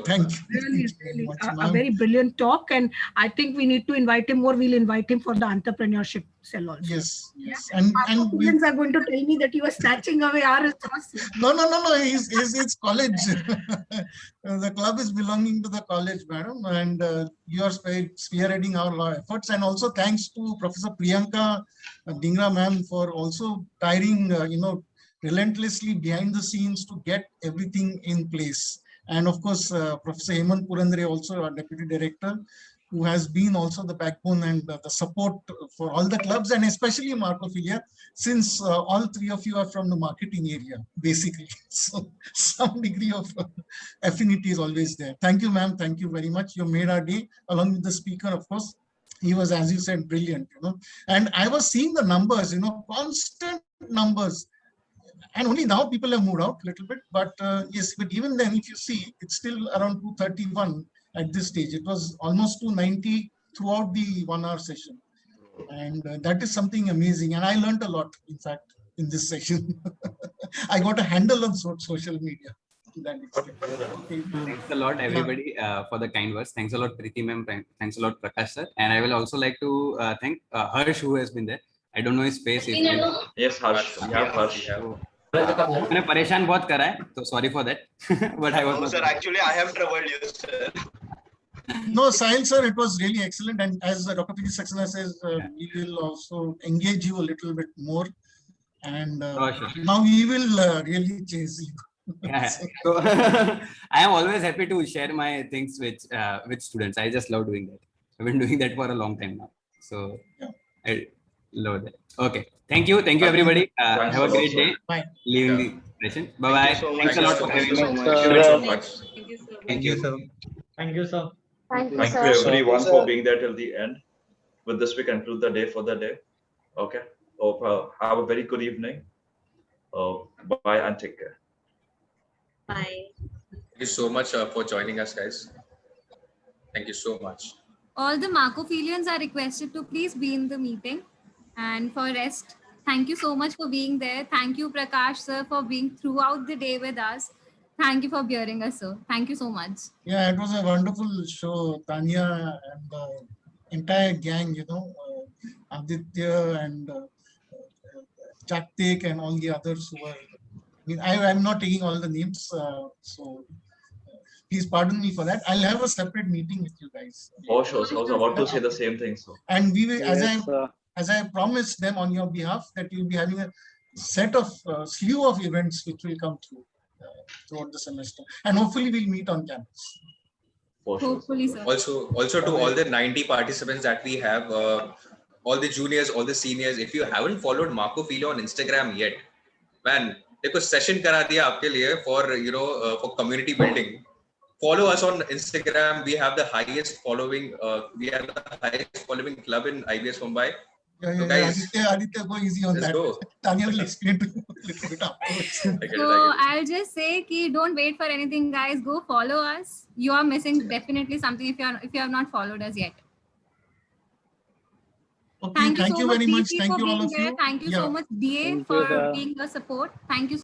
thank you. Really a very brilliant talk, and I think we need to invite him more. We'll invite him for the entrepreneurship cell also. Yes. And students are going to tell me that you are snatching away our resources. No. It's college. The club is belonging to the college, madam, and you are spearheading our efforts. And also thanks to Professor Priyanka Dhingra ma'am for also tiring, relentlessly behind the scenes to get everything in place. And of course, Professor Hemant Purandare, also our deputy director, who has been also the backbone and the support for all the clubs, and especially Markophilia, since all three of you are from the marketing area, basically. So some degree of affinity is always there. Thank you, ma'am. Thank you very much. You made our day, along with the speaker, of course. he was, as you said, brilliant, and I was seeing the numbers, constant numbers. And only now people have moved out a little bit, but yes, but even then, if you see, it's still around 231 at this stage. It was almost 290 throughout the 1 hour session. And that is something amazing. And I learned a lot, in fact, in this session. I got a handle on social media to that extent. Okay. Thanks a lot, everybody, for the kind words. Thanks a lot, Preeti ma'am. Thanks a lot, Prakash sir. And I will also like to thank Harsh, who has been there. I don't know his face. Yes, Harsh. Yeah, Harsh. मैंने परेशान बहुत करा है, तो sorry for that. But I was. No, sir, actually, I have troubled you, sir. No, Sahil sir, it was really excellent. And as Dr. P. Saxena says, we will also engage you a little bit more. And now we will really chase you. Yeah. So I am always happy to share my things with students. I just love doing that. I've been doing that for a long time now. So I love that. Okay. Thank you everybody. Have a great day. Bye. Leaving the session. Bye bye. Thanks a lot for having me. Thank you so much. Thank you, sir. Thank you, sir. Thank you everyone for being there till the end. With this, we conclude the day for the day. Okay. Have a very good evening. Bye and take care. Bye. Thank you so much for joining us, guys. Thank you so much. All the Marcophilians are requested to please be in the meeting. And for rest, thank you so much for being there. Thank you, Prakash sir, for being throughout the day with us. Thank you for bearing us, sir. Thank you so much. Yeah, it was a wonderful show. Tanya and the entire gang, Aditya and Jaktik and all the others who were. I'm not taking all the names, so please pardon me for that. I'll have a separate meeting with you guys. Oh, sure. I was about to say the same thing. So. And we will, as I promised them on your behalf, that you'll be having a set of slew of events which will come through throughout the semester, and hopefully we'll meet on campus. Hopefully, sir. Also to all the 90 participants that we have, all the juniors, all the seniors, if you haven't followed Marcophilia on Instagram yet, man, देखो session करा दिया आपके लिए for for community building. Follow us on Instagram. We have the highest following. We have the highest following club in IBS Mumbai. So guys, Aditya, go easy on that. Go. Tanya will explain to you a little bit afterwards. So I'll just say, don't wait for anything, guys. Go follow us. You are missing definitely something if you have not followed us yet. Okay, thank you very much. Thank you all of you. Thank you so much, DA, for being a support. Thank you.